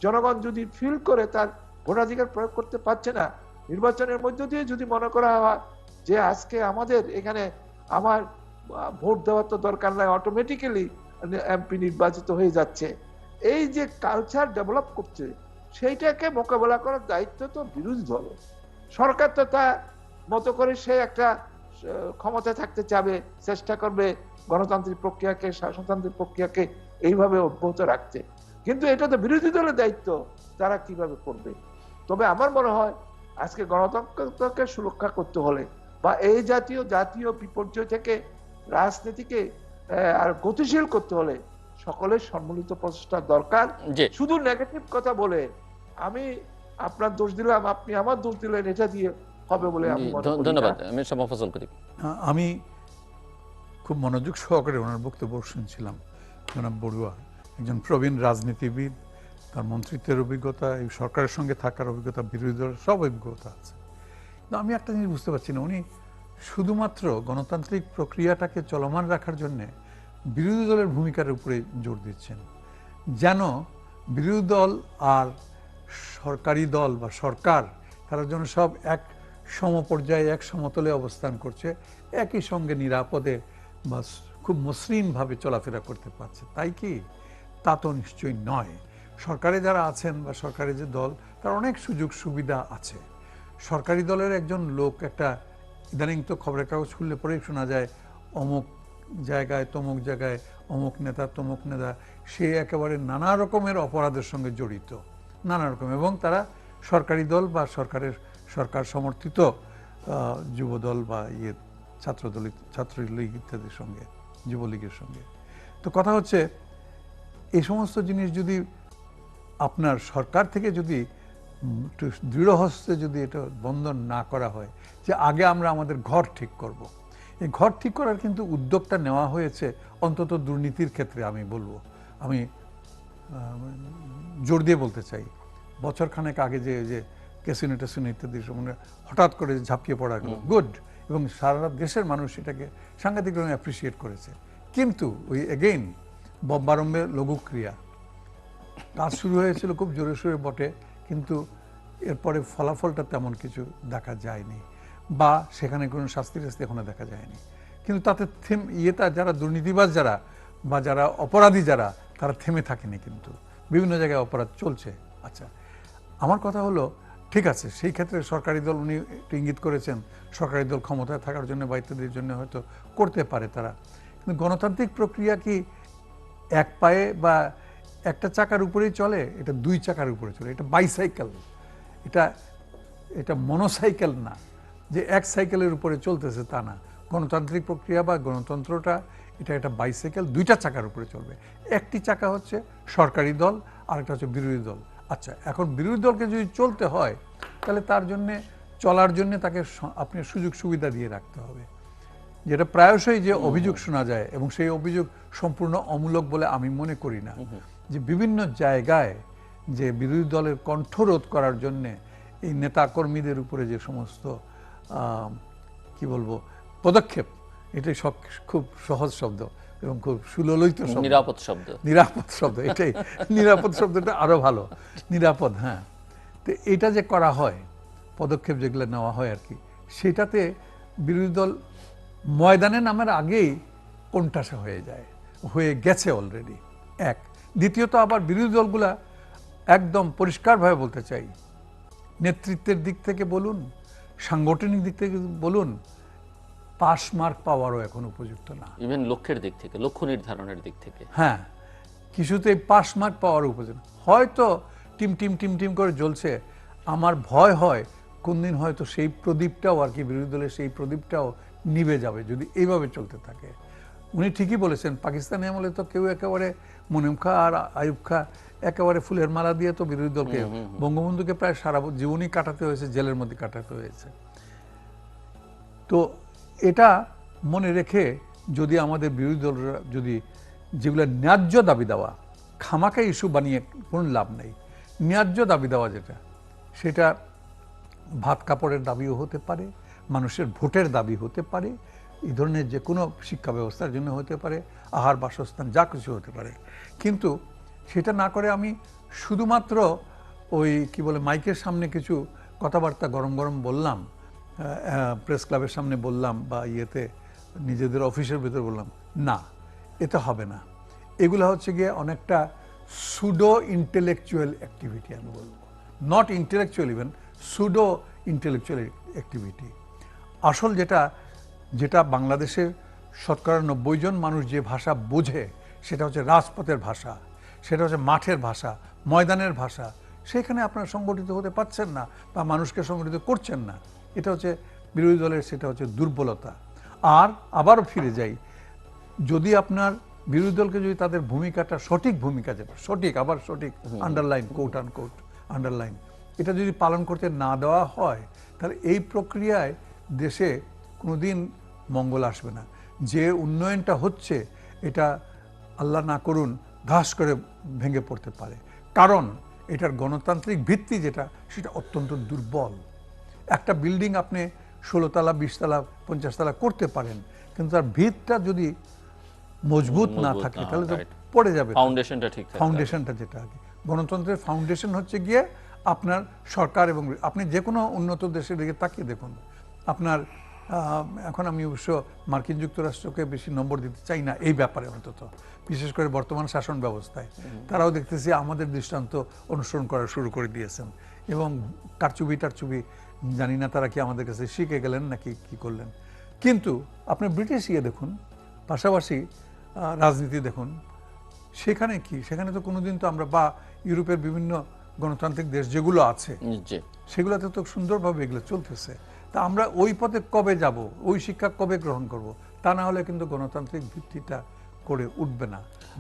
জনগণ যদি ফিল করে তার ভোটাধিকার প্রয়োগ করতে পারছে না, নির্বাচনের মধ্য দিয়ে যদি মনে করা হয় যে আজকে আমাদের এখানে আমার ভোট দেওয়ার তো দরকার নাই, অটোমেটিক্যালি এমপি নির্বাচিত হয়ে যাচ্ছে, এই যে কালচার ডেভেলপ করছে, সেইটাকে মোকাবেলা করার দায়িত্ব তো বিরোধী দলের। সরকার তো তা মতো করে সে একটা ক্ষমতা থাকতে চাবে, চেষ্টা করবে গণতান্ত্রিক প্রক্রিয়াকে, শাসনতান্ত্রিক প্রক্রিয়াকে এইভাবে অব্যাহত রাখতে, কিন্তু এটা তো বিরোধী দলের দায়িত্ব, তারা কিভাবে করবে। তবে আমার মনে হয় আজকে গণতন্ত্রকে সুরক্ষা করতে হলে বা এই জাতীয় বিপর্যয় থেকে রাজনীতিকে আর গতিশীল করতে হলে সকলের সম্মিলিত প্রচেষ্টা দরকার। জি শুধু নেগেটিভ কথা বলে আমি আপনার দোষ দিলাম, আপনি আমার দোষ দিলেন, এটা দিয়ে হবে বলে আমি মনে করি না। ধন্যবাদ মির্জা মফাজ্জল করিম। আমি খুব মনোযোগ সহকারে ওনার বক্তব্য শুনছিলাম। জনাব বড়ুয়া একজন প্রবীণ রাজনীতিবিদ, তার মন্ত্রিত্বের অভিজ্ঞতা, এই সরকারের সঙ্গে থাকার অভিজ্ঞতা, বিরোধী দলের সব অভিজ্ঞতা আছে। কিন্তু আমি একটা জিনিস বুঝতে পারছি না, উনি শুধুমাত্র গণতান্ত্রিক প্রক্রিয়াটাকে চলমান রাখার জন্যে বিরোধী দলের ভূমিকার উপরে জোর দিচ্ছেন, যেন বিরোধী দল আর সরকারি দল বা সরকার তারা যেন সব এক সমপর্যায়ে এক সমতলে অবস্থান করছে, একই সঙ্গে নিরাপদে বা খুব মসৃণভাবে চলাফেরা করতে পারছে। তাই কি? তা তো নিশ্চয়ই নয়। সরকারে যারা আছেন বা সরকারি যে দল, তার অনেক সুযোগ সুবিধা আছে। সরকারি দলের একজন লোক, একটা ইদানিং তো খবরের কাগজ খুললে পরেই শোনা যায় অমুক জায়গায় তমুক জায়গায় অমুক নেতা তমুক নেতা, সে একেবারে নানা রকমের অপরাধের সঙ্গে জড়িত, নানা রকম, এবং তারা সরকারি দল বা সরকার সমর্থিত যুবদল বা ছাত্রলীগ ইত্যাদির সঙ্গে, যুবলীগের সঙ্গে। তো কথা হচ্ছে, এই সমস্ত জিনিস যদি আপনার সরকার থেকে যদি একটু দৃঢ় হস্তে যদি এটা বন্ধন না করা হয়, যে আগে আমরা আমাদের ঘর ঠিক করব, এই ঘর ঠিক করার কিন্তু উদ্যোগটা নেওয়া হয়েছে অন্তত দুর্নীতির ক্ষেত্রে। আমি বলবো, আমি জোর দিয়ে বলতে চাই, বছরখানেক আগে যে ক্যাসিনো টেসিনো ইত্যাদি সময় হঠাৎ করে ঝাঁপিয়ে পড়া গেল, গুড, এবং সারা দেশের মানুষ এটাকে সাংঘাতিকভাবে অ্যাপ্রিসিয়েট করেছে। কিন্তু ওই এগেইন বম্বারম্ভে লঘুক্রিয়া, কাজ শুরু হয়েছিল খুব জোরে সোরে বটে, কিন্তু এরপরে ফলাফলটা তেমন কিছু দেখা যায়নি, বা সেখানে কোনো শাস্তি টাস্তি এখনো দেখা যায়নি। কিন্তু তাতে যারা দুর্নীতিবাজ যারা বা যারা অপরাধী যারা, তারা থেমে থাকেনি, কিন্তু বিভিন্ন জায়গায় অপরাধ চলছে। আচ্ছা, আমার কথা হলো, ঠিক আছে, সেই ক্ষেত্রে সরকারি দল, উনি একটু ইঙ্গিত করেছেন সরকারি দল ক্ষমতায় থাকার জন্য বা ইত্যাদির জন্য হয়তো করতে পারে তারা, কিন্তু গণতান্ত্রিক প্রক্রিয়া কি এক পায়ে বা একটা চাকার উপরেই চলে? এটা দুই চাকার উপরে চলে। এটা বাইসাইকেল, এটা মনোসাইকেল না যে এক সাইকেলের উপরে চলতেছে, তা না। গণতান্ত্রিক প্রক্রিয়া বা গণতন্ত্রটা এটা একটা বাইসাইকেল, দুইটা চাকার উপরে চলবে। একটি চাকা হচ্ছে সরকারি দল, আরেকটা হচ্ছে বিরোধী দল। আচ্ছা, এখন বিরোধী দলকে যদি চলতে হয়, তাহলে তার জন্যে চলার জন্য তাকে আপনি সুযোগ সুবিধা দিয়ে রাখতে হবে, যেটা প্রায়শই যে অভিযোগ শোনা যায়, এবং সেই অভিযোগ সম্পূর্ণ অমূলক বলে আমি মনে করি না, যে বিভিন্ন জায়গায় যে বিরোধী দলের কণ্ঠরোধ করার জন্যে এই নেতাকর্মীদের উপরে যে সমস্ত কি বলবো পদক্ষেপ, এটাই সব খুব সহজ শব্দ এবং খুব সুললিত শব্দ, নিরাপদ শব্দ, এটাই নিরাপদ শব্দটা আরো ভালো, নিরাপদ। হ্যাঁ, তো এটা যে করা হয়, পদক্ষেপ যেগুলো নেওয়া হয় আর কি, সেটাতে বিরোধী দল ময়দানে নামার আগেই কোণঠাসা হয়ে গেছে অলরেডি। এক, দ্বিতীয়ত আবার বিরোধী দলগুলা একদম পরিষ্কারভাবে বলতে চাই, নেতৃত্বের দিক থেকে বলুন, সাংগঠনিক দিক থেকে বলুন, পাস মার্ক পাওয়ারও এখন উপযুক্ত না। ইভেন লক্ষ্যের দিক থেকে, লক্ষ্য নির্ধারণের দিক থেকে, হ্যাঁ, কিছুতেই পাস মার্ক পাওয়ার উপযুক্ত। হয়তো টিম টিম টিম টিম করে জ্বলছে, আমার ভয় হয় কোনদিন হয়তো সেই প্রদীপটাও আর কি, বিরোধী দলের সেই প্রদীপটাও নিভে যাবে যদি এইভাবে চলতে থাকে। উনি ঠিকই বলেছেন, পাকিস্তানি আমলে তো কেউ একেবারে মুনিম খা আর আইয়ুব খা একেবারে ফুলের মালা দিয়ে তো বিরোধী দলকে, বঙ্গবন্ধুকে প্রায় সারা জীবনই কাটাতে হয়েছে, জেলের মধ্যে কাটাতে হয়েছে। তো এটা মনে রেখে যদি আমাদের বিরোধী দলরা যদি যেগুলো ন্যায্য দাবি দেওয়া, খামাকা ইস্যু বানিয়ে কোনো লাভ নেই, ন্যায্য দাবি দেওয়া যেটা, সেটা ভাত কাপড়ের দাবিও হতে পারে, মানুষের ভোটের দাবি হতে পারে, এই ধরনের যে কোনো শিক্ষা ব্যবস্থার জন্য হতে পারে, আহার বাসস্থান, যা কিছু হতে পারে। কিন্তু সেটা না করে আমি শুধুমাত্র ওই কি বলে মাইকের সামনে কিছু কথাবার্তা গরম গরম বললাম, প্রেস ক্লাবের সামনে বললাম, বা ইয়েতে নিজেদের অফিসের ভিতরে বললাম, না, এটা হবে না। এগুলো হচ্ছে গিয়ে অনেকটা সুডো ইন্টেলেকচুয়াল অ্যাক্টিভিটি, আমি বলবো, not intellectual, even pseudo intellectual activity. আসল যেটা বাংলাদেশের শতকরা 90 জন মানুষ যে ভাষা বোঝে, সেটা হচ্ছে রাজপথের ভাষা, সেটা হচ্ছে মাঠের ভাষা, ময়দানের ভাষা, সেখানে আপনারা সংগঠিত হতে পারছেন না বা মানুষকে সংগঠিত করছেন না। এটা হচ্ছে বিরোধী দলের, সেটা হচ্ছে দুর্বলতা। আর আবারও ফিরে যাই, যদি আপনার বিরোধী দলকে যদি তাদের ভূমিকাটা সঠিক ভূমিকা, যেটা সঠিক, আবার সঠিক, আন্ডারলাইন, কোট আনকোট আন্ডারলাইন, এটা যদি পালন করতে না দেওয়া হয়, তাহলে এই প্রক্রিয়ায় দেশে কোনোদিন মঙ্গল আসবে না। যে উন্নয়নটা হচ্ছে এটা আল্লাহ না করুন ঘাস করে ভেঙে পড়তে পারে, কারণ এটার গণতান্ত্রিক ভিত্তি যেটা, সেটা অত্যন্ত দুর্বল। একটা বিল্ডিং আপনি 16 তলা, 20 তলা, 50 তলা করতে পারেন, কিন্তু তার ভিতটা যদি মজবুত না থাকে তাহলে তো পড়ে যাবে। ফাউন্ডেশনটা ঠিক থাকে। ফাউন্ডেশনটা যেটা আগে, গণতন্ত্রের ফাউন্ডেশন হচ্ছে গিয়ে আপনার সরকার। এবং আপনি যে কোনো উন্নত দেশের দিকে তাকিয়ে দেখুন, আপনার এখন আমি অবশ্য মার্কিন যুক্তরাষ্ট্রকে বেশি নম্বর দিতে চাই না এই ব্যাপারে, অন্তত বিশেষ করে বর্তমান শাসন ব্যবস্থায় তারাও দেখতেছি আমাদের দৃষ্টান্ত অনুসরণ করা শুরু করে দিয়েছেন, এবং কারচুপি টারচুপি জানি না তারা কি আমাদের কাছে শিখে গেলেন নাকি কি করলেন। কিন্তু আপনি ব্রিটিশ ইয়ে দেখুন, পাশাপাশি রাজনীতি দেখুন, সেখানে কি, সেখানে তো কোনোদিন তো আমরা, বা ইউরোপের বিভিন্ন গণতান্ত্রিক দেশ যেগুলো আছে সেগুলোতে তো সুন্দরভাবে এগুলো চলতেছে। তা আমরা ওই পথে কবে যাব, ওই শিক্ষা কবে গ্রহণ করব? তা না হলে কিন্তু গণতান্ত্রিক ভিত্তিটা করে উঠবে না,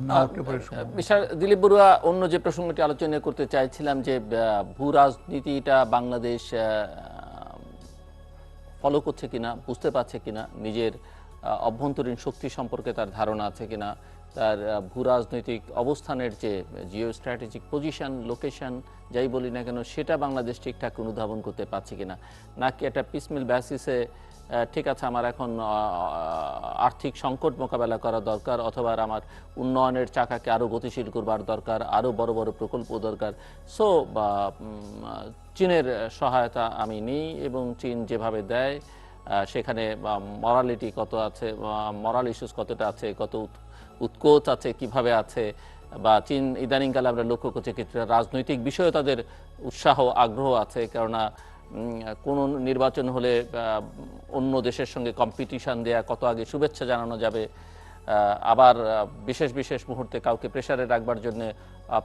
না উঠলে পরে। মিস্টার দিলীপ বড়ুয়া, অন্য যে প্রসঙ্গটি আলোচনা করতে চাইছিলাম যে ভূ রাজনীতিটা বাংলাদেশ ফলো করছে কিনা, বুঝতে পারছে কিনা, নিজের অভ্যন্তরীণ শক্তি সম্পর্কে তার ধারণা আছে কিনা, তার ভূ রাজনৈতিক অবস্থানের যে জিও স্ট্র্যাটেজিক পজিশন, লোকেশন যাই বলি না কেন, সেটা বাংলাদেশ ঠিকঠাক অনুধাবন করতে পারছে কিনা, নাকি একটা পিসমিল বেসিসে ঠিক আছে আমার এখন আর্থিক সংকট মোকাবেলা করা দরকার, অথবা আমার উন্নয়নের চাকাকে আরও গতিশীল করবার দরকার, আরও বড় বড় প্রকল্প দরকার। সো চীনের সহায়তা আমি নিই, এবং চীন যেভাবে দেয় সেখানে মরালিটি কত আছে, মরাল ইস্যুস কতটা আছে, কত উৎকোচ আছে, কিভাবে আছে, বা চীন ইদানিংকালে আমরা লক্ষ্য করছি কিছুটা রাজনৈতিক বিষয়ে তাদের উৎসাহ আগ্রহ আছে। কেননা কোনো নির্বাচন হলে অন্য দেশের সঙ্গে কম্পিটিশন দেয়া, কত আগে শুভেচ্ছা জানানো যাবে, আবার বিশেষ বিশেষ মুহূর্তে কাউকে প্রেসারে রাখবার জন্য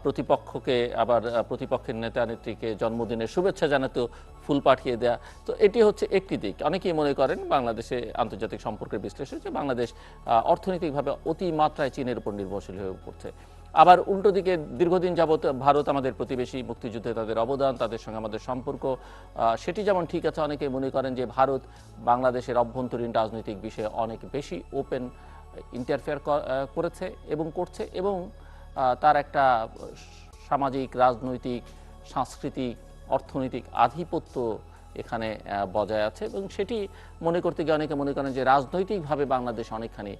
প্রতিপক্ষকে, আবার প্রতিপক্ষের নেতা নেত্রীকে জন্মদিনের শুভেচ্ছা জানাতেও ফুল পাঠিয়ে দেয়া। তো এটি হচ্ছে একটি দিক। অনেকেই মনে করেন বাংলাদেশে আন্তর্জাতিক সম্পর্কের বিশ্লেষণ যে বাংলাদেশ অর্থনৈতিকভাবে অতিমাত্রায় চীনের উপর নির্ভরশীল হয়ে পড়ছে। আবার উল্টো দিকে দীর্ঘদিন যাবত ভারত আমাদের প্রতিবেশী, মুক্তিযুদ্ধে তাদের অবদান, তাদের সঙ্গে আমাদের সম্পর্ক, সেটি যেমন ঠিক আছে, অনেকে মনে করেন যে ভারত বাংলাদেশের অভ্যন্তরীণ রাজনৈতিক বিষয়ে অনেক বেশি ওপেন ইন্টারফেয়ার করেছে এবং করছে, এবং তার একটা সামাজিক, রাজনৈতিক, সাংস্কৃতিক, অর্থনৈতিক আধিপত্য এখানে বজায় আছে। এবং সেটি মনে করতে গিয়ে অনেকে মনে করেন যে রাজনৈতিকভাবে বাংলাদেশ অনেকখানি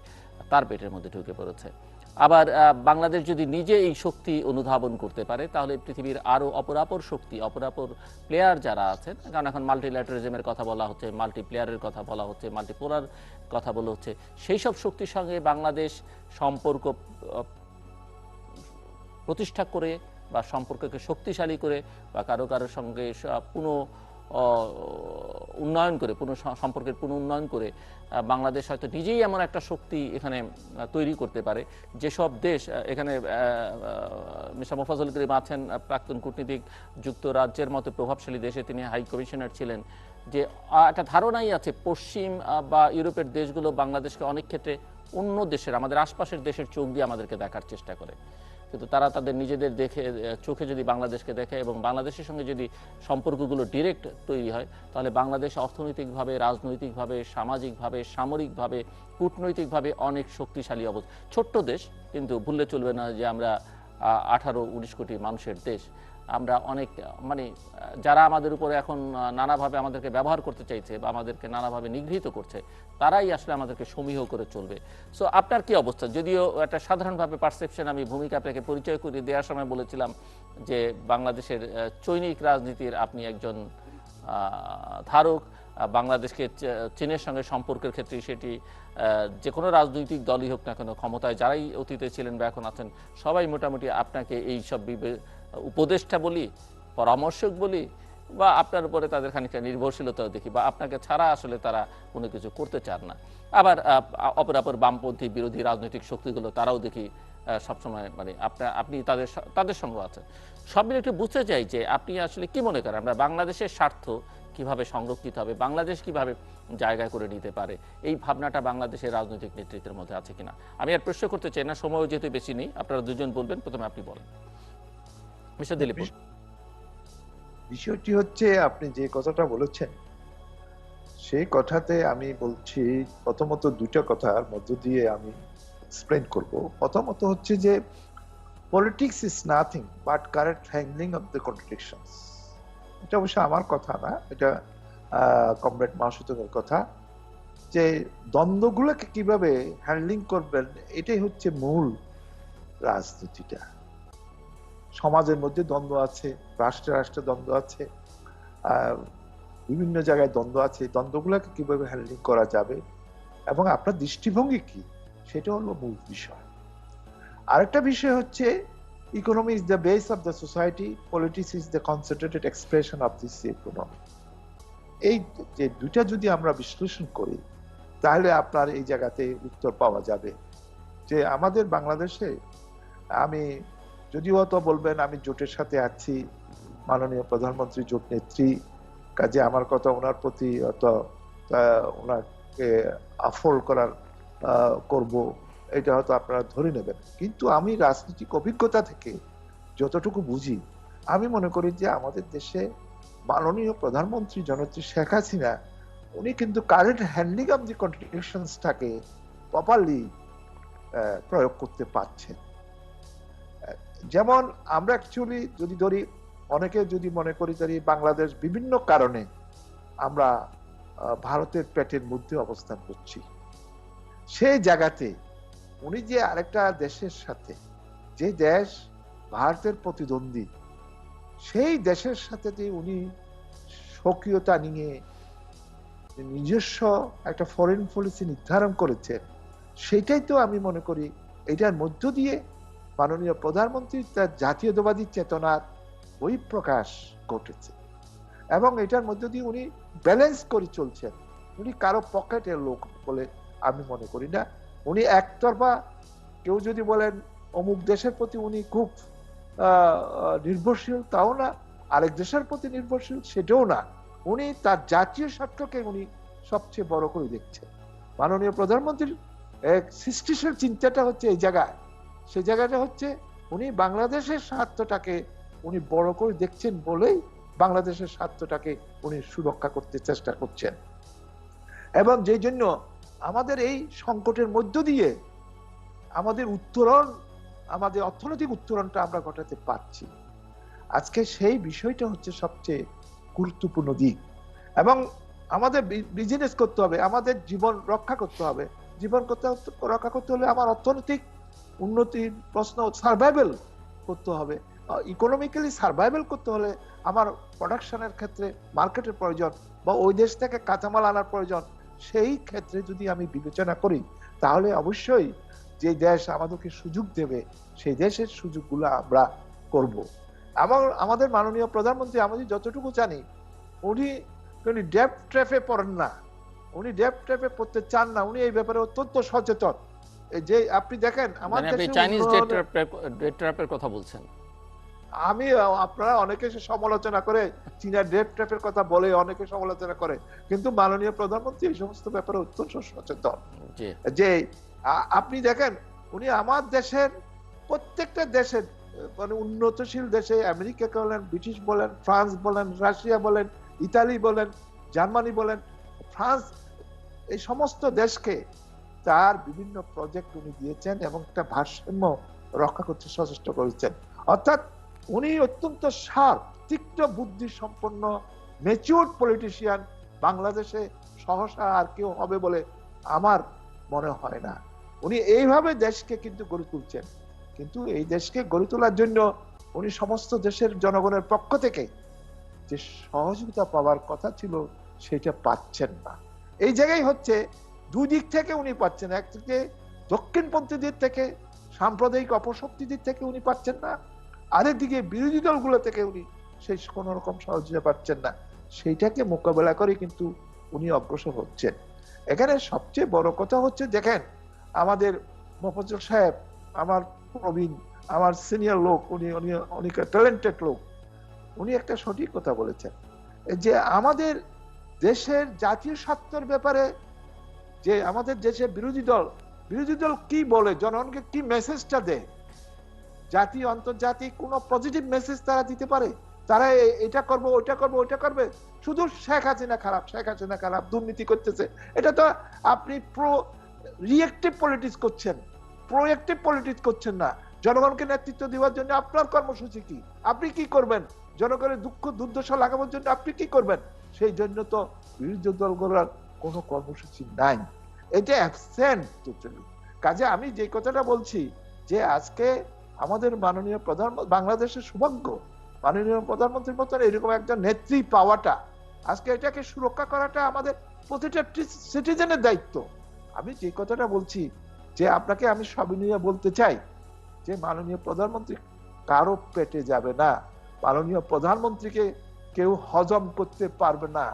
তার পেটের মধ্যে ঢুকে পড়েছে। আবার বাংলাদেশ যদি নিজে এই শক্তি অনুধাবন করতে পারে, তাহলে পৃথিবীর আরও অপরাপর শক্তি, অপরাপর প্লেয়ার যারা আছেন, কারণ এখন মাল্টিল্যাটারিজমের কথা বলা হচ্ছে, মাল্টি প্লেয়ারের কথা বলা হচ্ছে, মাল্টিপোলার কথা বলা হচ্ছে, সেই সব শক্তির সঙ্গে বাংলাদেশ সম্পর্ক প্রতিষ্ঠা করে বা সম্পর্ককে শক্তিশালী করে বা কারো কারোর সঙ্গে পুনঃ উন্নয়ন করে, সম্পর্কের পুনঃ উন্নয়ন করে বাংলাদেশ হয়তো নিজেই এমন একটা শক্তি এখানে তৈরি করতে পারে, যেসব দেশ এখানে মিস্টার মোফাজ্জল করিম আছেন, প্রাক্তন কূটনীতিক, যুক্তরাজ্যের মতো প্রভাবশালী দেশে তিনি হাই কমিশনার ছিলেন, যে একটা ধারণাই আছে পশ্চিম বা ইউরোপের দেশগুলো বাংলাদেশকে অনেক ক্ষেত্রে অন্য দেশের, আমাদের আশপাশের দেশের চোখ দিয়ে আমাদেরকে দেখার চেষ্টা করে, কিন্তু তারা তাদের নিজেদের চোখে যদি বাংলাদেশকে দেখে এবং বাংলাদেশের সঙ্গে যদি সম্পর্কগুলো ডিরেক্ট তৈরি হয়, তাহলে বাংলাদেশ অর্থনৈতিকভাবে, রাজনৈতিকভাবে, সামাজিকভাবে, সামরিকভাবে, কূটনৈতিকভাবে অনেক শক্তিশালী অবস্থা। ছোট্ট দেশ, কিন্তু ভুললে চলবে না যে আমরা 18-19 কোটি মানুষের দেশ। আমরা অনেক, মানে যারা আমাদের উপরে এখন নানাভাবে আমাদেরকে ব্যবহার করতে চাইছে বা আমাদেরকে নানাভাবে নিগৃহীত করছে, তারাই আসলে আমাদেরকে সমীহ করে চলবে। সো আপনার কি অবস্থা? যদিও একটা সাধারণভাবে পারসেপশন, আমি ভূমিকা আপনাকে পরিচয় করিয়ে দেওয়ার সময় বলেছিলাম যে বাংলাদেশের চৈনিক রাজনীতির আপনি একজন ধারক, বাংলাদেশকে চীনের সঙ্গে সম্পর্কের ক্ষেত্রে সেটি যে কোনো রাজনৈতিক দলই হোক না কেন, ক্ষমতায় যারাই অতীতে ছিলেন বা এখন আছেন, সবাই মোটামুটি আপনাকে এই সব উপদেষ্টা বলি, পরামর্শক বলি, বা আপনার উপরে তাদের খানিকটা নির্ভরশীলতাও দেখি, বা আপনাকে ছাড়া আসলে তারা কোনো কিছু করতে চান না। আবার অপরাপর বামপন্থী বিরোধী রাজনৈতিক শক্তিগুলো তারাও দেখি সবসময় মানে আপনি তাদের সঙ্গে আছেন। সব মিলে একটু বুঝতে চাই যে আপনি আসলে কি মনে করেন আমরা বাংলাদেশের স্বার্থ কিভাবে সংরক্ষিত হবে, বাংলাদেশ কিভাবে জায়গা করে নিতে পারে, এই ভাবনাটা বাংলাদেশের রাজনৈতিক নেতৃত্বের মধ্যে আছে কিনা? আমি আর প্রশ্ন করতে চাই না, সময় যেহেতু বেশি নেই, আপনারা দুজন বলবেন, প্রথমে আপনি বলেন। মিস্টার দিলীপ। বিষয়টি হচ্ছে আপনি যে কথাটা বলেছেন সেই কথাতে আমি বলছি প্রথমত দুইটা কথার মধ্য দিয়ে আমি এক্সপ্লেন করব। প্রথমত হচ্ছে যে politics is nothing but correct handling of the contradictions. এটা অবশ্য আমার কথা না, এটা কমরেড মাসুদের কথা, যে দ্বন্দ্বগুলোকে কিভাবে হ্যান্ডলিং করবেন এটাই হচ্ছে মূল রাজনীতিটা। সমাজের মধ্যে দ্বন্দ্ব আছে, রাষ্ট্রে রাষ্ট্রে দ্বন্দ্ব আছে, বিভিন্ন জায়গায় দ্বন্দ্ব আছে, দ্বন্দ্বগুলোকে কিভাবে হ্যান্ডলিং করা যাবে এবং আপনার দৃষ্টিভঙ্গি কি, সেটা হলো মূল বিষয়। আরেকটা বিষয় হচ্ছে economy is the base of the society, politics is the concentrated expression of this economy. এই যে দুইটা যদি আমরা বিশ্লেষণ করি তাহলে আপনার এই জায়গাতে উত্তর পাওয়া যাবে যে আমাদের বাংলাদেশে, আমি যদিও তো বলবেন আমি জোটের সাথে আছি, মাননীয় প্রধানমন্ত্রী জোট নেত্রী, কাজে আমার কথা ওনার প্রতি অত ওনাকে আফল করার করব এটা হয়তো আপনারা ধরে নেবেন, কিন্তু আমি রাজনৈতিক অভিজ্ঞতা থেকে যতটুকু বুঝি আমি মনে করি যে আমাদের দেশে মাননীয় প্রধানমন্ত্রী জননেত্রী শেখ হাসিনা উনি কিন্তু কারেন্ট হ্যান্ডলিং অফ দি কন্ট্রাডিকশনসটাকে প্রপারলি প্রয়োগ করতে পারছেন। যেমন আমরা অ্যাকচুয়ালি যদি ধরি, অনেকে যদি মনে করি ধরি বাংলাদেশ বিভিন্ন কারণে আমরা ভারতের পেটের মধ্যে অবস্থান করছি, সেই জায়গাতে উনি যে আরেকটা দেশের সাথে, যে দেশ ভারতের প্রতিদ্বন্দ্বী, সেই দেশের সাথে যে উনি স্বকীয়তা নিয়ে নিজস্ব একটা ফরেন পলিসি নির্ধারণ করেছেন, সেটাই তো আমি মনে করি এটার মধ্য দিয়ে মাননীয় প্রধানমন্ত্রী তার জাতীয়তাবাদী চেতনার বহিঃপ্রকাশ ঘটেছে এবং এটার মধ্য দিয়ে উনি ব্যালেন্স করে চলছেন। উনি কারো পকেটের লোক বলে আমি মনে করি না। উনি একতরফা, কেউ যদি বলেন অমুক দেশের প্রতি উনি খুব নির্ভরশীল, তাও না, আরেক দেশের প্রতি নির্ভরশীল সেটাও না। উনি তার জাতীয় স্বার্থকে উনি সবচেয়ে বড় করে দেখছেন। মাননীয় প্রধানমন্ত্রীর এক সৃষ্টিশীল চিন্তাটা হচ্ছে এই জায়গায়, সেই জায়গাটা হচ্ছে উনি বাংলাদেশের স্বার্থটাকে উনি বড় করে দেখছেন বলেই বাংলাদেশের স্বার্থটাকে উনি সুরক্ষা করতে চেষ্টা করছেন। এবং যেই জন্য আমাদের এই সংকটের মধ্য দিয়ে আমাদের উত্তরণ, আমাদের অর্থনৈতিক উত্তরণটা আমরা ঘটাতে পারছি। আজকে সেই বিষয়টা হচ্ছে সবচেয়ে গুরুত্বপূর্ণ দিক। এবং আমাদের বিজনেস করতে হবে, আমাদের জীবন রক্ষা করতে হবে। জীবন রক্ষা করতে হলে আমার অর্থনৈতিক উন্নতির প্রশ্ন, সার্ভাইভেল করতে হবে, ইকোনমিক্যালি সার্ভাইভেল করতে হলে আমার প্রোডাকশনের ক্ষেত্রে মার্কেটের প্রয়োজন বা ওই দেশ থেকে কাঁচামাল আনার প্রয়োজন। সেই ক্ষেত্রে যদি আমি বিবেচনা করি তাহলে অবশ্যই যে দেশ আমাদেরকে সুযোগ দেবে সেই দেশের সুযোগগুলো আমরা করব। আমাদের মাননীয় প্রধানমন্ত্রী, আমি যতটুকু জানি, উনি ডেপ ট্র্যাপে পড়েন না, উনি ডেপ ট্র্যাপে পড়তে চান না, উনি এই ব্যাপারে অত্যন্ত সচেতন। যে আপনি দেখেন মানে আপনি চাইনিজ ডেট ট্র্যাপের কথা বলছেন। আমি, আপনারা অনেকে সমালোচনা করে, চীনের ডেপ ট্র্যাপের কথা বলে অনেকে সমালোচনা করে, কিন্তু মাননীয় প্রধানমন্ত্রী এই সমস্ত ব্যাপারে অত্যন্ত সচেতন। যে আপনি দেখেন উনি আমার দেশের প্রত্যেকটা দেশের, মানে উন্নতশীল দেশে, আমেরিকা বলেন, ব্রিটিশ বলেন, ফ্রান্স বলেন, রাশিয়া বলেন, ইতালি বলেন, জার্মানি বলেন, ফ্রান্স, এই সমস্ত দেশকে তার বিভিন্ন প্রজেক্ট উনি দিয়েছেন এবং একটা ভারসাম্য রক্ষা করতে সচেষ্ট করেছেন। অর্থাৎ উনি অত্যন্ত শার্প, তীক্ষ্ণ বুদ্ধি সম্পন্ন, ম্যাচিউরড পলিটিশিয়ান বাংলাদেশে সহসা আর কেউ হবে বলে আমার মনে হয় না। উনি এইভাবে দেশকে কিন্তু গড়ে তুলছেন, কিন্তু এই দেশকে গড়ে তোলার জন্য উনি সমস্ত দেশের জনগণের পক্ষ থেকে যে সহযোগিতা পাওয়ার কথা ছিল সেটা পাচ্ছেন না। এই জায়গায় হচ্ছে দুই দিক থেকে উনি পাচ্ছেন, একদিকে দক্ষিণপন্থী দিক থেকে, সাম্প্রদায়িক অপশক্তিদের থেকে উনি পাচ্ছেন না, আরেকদিকে বিরোধী দলগুলো থেকে উনি সেই কোন রকম সহযোগিতা পাচ্ছেন না। সেইটাকে মোকাবেলা করে কিন্তু উনি অগ্রসর হচ্ছেন। এখানে সবচেয়ে বড় কথা হচ্ছে, দেখেন আমাদের মোফাজ্জল সাহেব, আমার প্রবীণ, আমার সিনিয়র লোক, উনি উনি অনেক ট্যালেন্টেড লোক, উনি একটা সঠিক কথা বলেছেন যে আমাদের দেশের জাতীয় স্বার্থের ব্যাপারে যে আমাদের দেশের বিরোধী দল কি বলে, জনগণকে কি মেসেজটা দেয়, জাতীয় আন্তর্জাতিক কোন পজিটিভ মেসেজ তারা দিতে পারে? তারা এটা করবো ওইটা করবো ওইটা করবে, শুধু শেখ হাসিনা খারাপ, শেখ হাসিনা খারাপ, দুর্নীতি করতেছে। এটা তো আপনি রিয়েক্টিভ পলিটিক্স করছেন, প্রোয়েক্টিভ পলিটিক্স করছেন না। জনগণকে নেতৃত্ব দেওয়ার জন্য আপনার কর্মসূচি কি? আপনি কি করবেন? জনগণের দুঃখ দুর্দশা লাগানোর জন্য আপনি কি করবেন? সেই জন্য তো বিরোধী দলগুলোর কোনো কর্মসূচি নাই, এটা অ্যাবসেন্ট টোটালি। কাজে আমি যে কথাটা বলছি যে আজকে আমাদের মাননীয় প্রধানমন্ত্রী, বাংলাদেশের সৌভাগ্য মাননীয় প্রধানমন্ত্রীর মতন এরকম একজন নেত্রী পাওয়াটা, আজকে এটাকে সুরক্ষা করাটা আমাদের প্রতিটা সিটিজেনের দায়িত্ব। আমি যে কথাটা বলছি যে আপনাকে আমি সবিনয়ে বলতে চাই যে মাননীয় প্রধানমন্ত্রী কারো পেটে যাবে না, মাননীয় প্রধানমন্ত্রীকে কেউ হজম করতে পারবে না।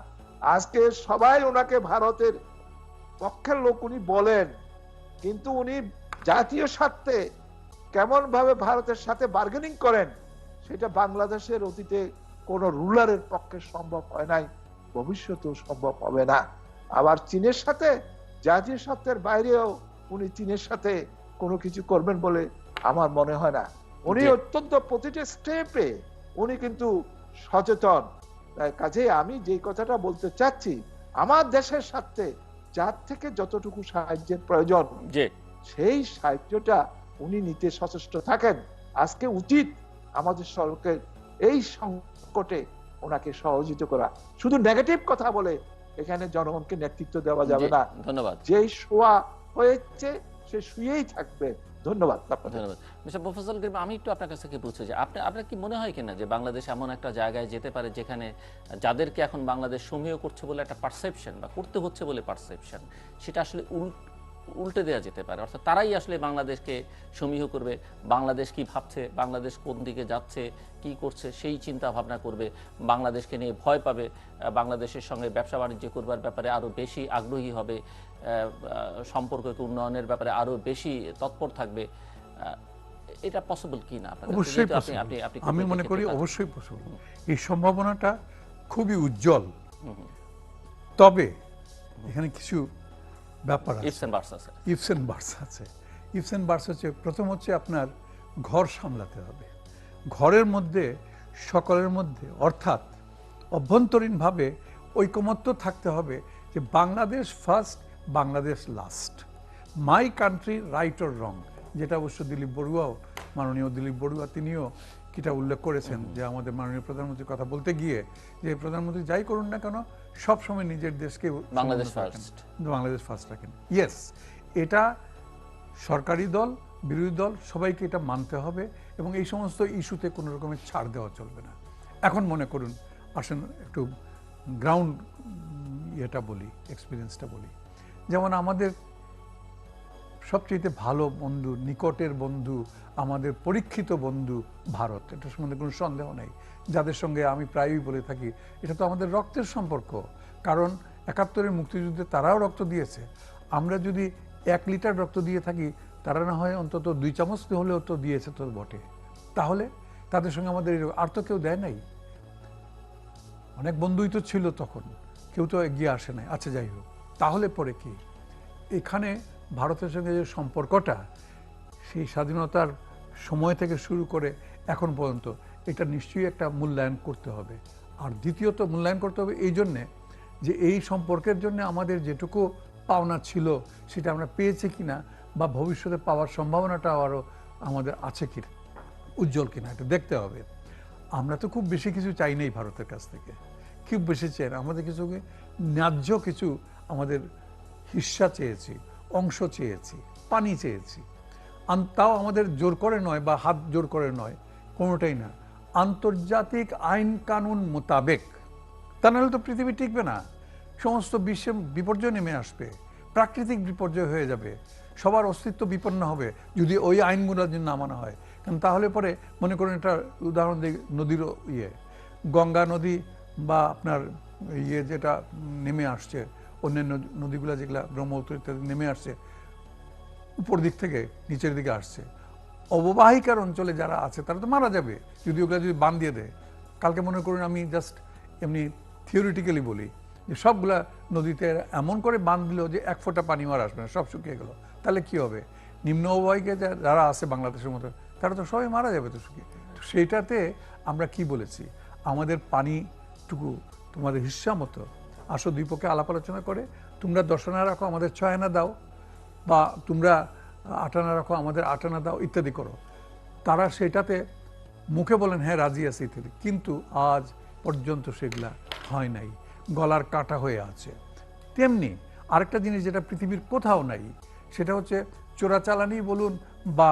আজকে সবাই ওনাকে ভারতের পক্ষের লোক উনি বলেন, কিন্তু উনি জাতীয় স্বার্থে কেমন ভাবে ভারতের সাথে বার্গেনিং করেন সেটা বাংলাদেশের অতীতে কোন রুলারের পক্ষে সম্ভব হয় নাই, ভবিষ্যতেও সম্ভব হবে না। আবার চীনের সাথে জাতীয় স্বার্থের বাইরেও উনি চীনের সাথে কোনো কিছু করবেন বলে আমার মনে হয় না। উনি অত্যন্ত প্রতিটা স্টেপে উনি কিন্তু সচেতন। কাজে আমি যে কথাটা বলতে চাচ্ছি, আমার দেশের স্বার্থে যার থেকে যতটুকু সাহায্যের প্রয়োজন সেই সাহায্যটা উনি নিতে সচেষ্ট থাকেন। আজকে উচিত আমাদের সরকার এই সংকটে ওনাকে সহযোগিতা করা। শুধু নেগেটিভ কথা বলে এখানে জনগণকে নেতৃত্ব দেওয়া যাবে না। ধন্যবাদ। যেই শোয়া হয়েছে সে শুয়েই থাকবে। ধন্যবাদ। ধন্যবাদ মিস্টার মোফাজ্জল করিম, আমি একটু আপনার কাছ থেকে বুঝতে চাই, আপনার কি মনে হয় কিনা যে বাংলাদেশ এমন একটা জায়গায় যেতে পারে যেখানে যাদেরকে এখন বাংলাদেশ সমীহ করছে বলে একটা পারসেপশন বা করতে হচ্ছে বলে পারসেপশন, সেটা আসলে উল্টে দেওয়া যেতে পারে, অর্থাৎ তারাই আসলে বাংলাদেশকে সমীহ করবে, বাংলাদেশ কি ভাবছে, বাংলাদেশ কোন দিকে যাচ্ছে, কি করছে সেই চিন্তা ভাবনা করবে, বাংলাদেশকে নিয়ে ভয় পাবে, বাংলাদেশের সঙ্গে ব্যবসা বাণিজ্য করবার ব্যাপারে আরও বেশি আগ্রহী হবে, সম্পর্ককে উন্নয়নের ব্যাপারে আরও বেশি তৎপর থাকবে। এটা পসিবল কি না? অবশ্যই আমি মনে করি অবশ্যই পসিবল। এই সম্ভাবনাটা খুবই উজ্জ্বল। তবে এখানে কিছু ব্যাপার আছে, ইফস এন্ড বার্ডস আছে। ইফস এন্ড বার্ডস হচ্ছে, প্রথম হচ্ছে আপনার ঘর সামলাতে হবে, ঘরের মধ্যে সকলের মধ্যে, অর্থাৎ অভ্যন্তরীণভাবে ঐকমত্য থাকতে হবে যে Bangladesh first, Bangladesh last, my country right or wrong, যেটা অবশ্য দিলীপ বড়ুয়াও, মাননীয় দিলীপ বড়ুয়া তিনিও কিটা উল্লেখ করেছেন যে আমাদের মাননীয় প্রধানমন্ত্রীর কথা বলতে গিয়ে যে প্রধানমন্ত্রী যাই করুন না কেন সবসময় নিজের দেশকে বাংলাদেশ ফার্স্ট রাখেন। ইয়েস, এটা সরকারি দল বিরোধী দল সবাইকে এটা মানতে হবে এবং এই সমস্ত ইস্যুতে কোনো রকমের ছাড় দেওয়া চলবে না। এখন মনে করুন, আসেন একটু গ্রাউন্ড ইয়েটা বলি, এক্সপিরিয়েন্সটা বলি। যেমন আমাদের সবচেয়ে ভালো বন্ধু, নিকটের বন্ধু, আমাদের পরীক্ষিত বন্ধু ভারত, এটার সম্বন্ধে কোনো সন্দেহ নেই। যাদের সঙ্গে আমি প্রায়ই বলে থাকি এটা তো আমাদের রক্তের সম্পর্ক, কারণ ৭১-এর মুক্তিযুদ্ধে তারাও রক্ত দিয়েছে। আমরা যদি ১ লিটার রক্ত দিয়ে থাকি, তারা না হয় অন্তত ২ চামচ হলেও তো দিয়েছে তো বটে। তাহলে তাদের সঙ্গে আমাদের আর তো কেউ দেয় নাই, অনেক বন্ধুই তো ছিল তখন, কেউ তো এগিয়ে আসে নাই। আচ্ছা যাই হোক, তাহলে পরে কি এখানে ভারতের সঙ্গে যে সম্পর্কটা সেই স্বাধীনতার সময় থেকে শুরু করে এখন পর্যন্ত, এটা নিশ্চয়ই একটা মূল্যায়ন করতে হবে। আর দ্বিতীয়ত মূল্যায়ন করতে হবে এই জন্যে যে এই সম্পর্কের জন্য আমাদের যেটুকু পাওনা ছিল সেটা আমরা পেয়েছি কিনা, বা ভবিষ্যতে পাওয়ার সম্ভাবনাটা আরও আমাদের আছে কিনা, উজ্জ্বল কিনা, এটা দেখতে হবে। আমরা তো খুব বেশি কিছু চাই নাই ভারতের কাছ থেকে, খুব বেশি চাই না। আমাদের কিছু ন্যায্য কিছু আমাদের হিস্সা চেয়েছি, অংশ চেয়েছি, পানি চেয়েছি। তাও আমাদের জোর করে নয় বা হাত জোর করে নয়, কোনোটাই না, আন্তর্জাতিক আইন কানুন মোতাবেক। তা নাহলে তো পৃথিবী টিকবে না, সমস্ত বিশ্বে বিপর্যয় নেমে আসবে, প্রাকৃতিক বিপর্যয় হয়ে যাবে, সবার অস্তিত্ব বিপন্ন হবে যদি ওই আইনগুলো যদি না মানা হয়। কারণ তাহলে পরে মনে করুন, একটা উদাহরণ দিই, নদীরও গঙ্গা নদী বা আপনার যেটা নেমে আসছে, অন্যান্য নদীগুলো যেগুলো ব্রহ্মপুত্র ইত্যাদি নেমে আসছে, উপর দিক থেকে নিচের দিকে আসছে, অববাহিকার অঞ্চলে যারা আছে তারা তো মারা যাবে যদি ওগুলা যদি বান দিয়ে দেয়। কালকে মনে করুন আমি জাস্ট এমনি থিওরিটিক্যালি বলি যে সবগুলা নদীতে এমন করে বাঁধ দিল যে 1 ফোঁটা পানি আর আসবে না, সব শুকিয়ে গেল, তাহলে কি হবে? নিম্ন অববাহিকে যারা আছে বাংলাদেশের মতো তারা তো সবাই মারা যাবে তো শুকিয়ে। তো সেইটাতে আমরা কি বলেছি, আমাদের পানিটুকু তোমাদের হিস্সা মতো আসো, দুই পক্ষে আলাপ আলোচনা করে তোমরা 10 আনা রাখো, আমাদের 6 আনা দাও, বা তোমরা 8 আনা রাখো, আমাদের 8 আনা দাও, ইত্যাদি করো। তারা সেটাতে মুখে বলেন হ্যাঁ রাজি আছে ইত্যাদি, কিন্তু আজ পর্যন্ত সেগুলা হয় নাই, গলার কাটা হয়ে আছে। তেমনি আরেকটা জিনিস যেটা পৃথিবীর কোথাও নাই, সেটা হচ্ছে চোরাচালানি বলুন বা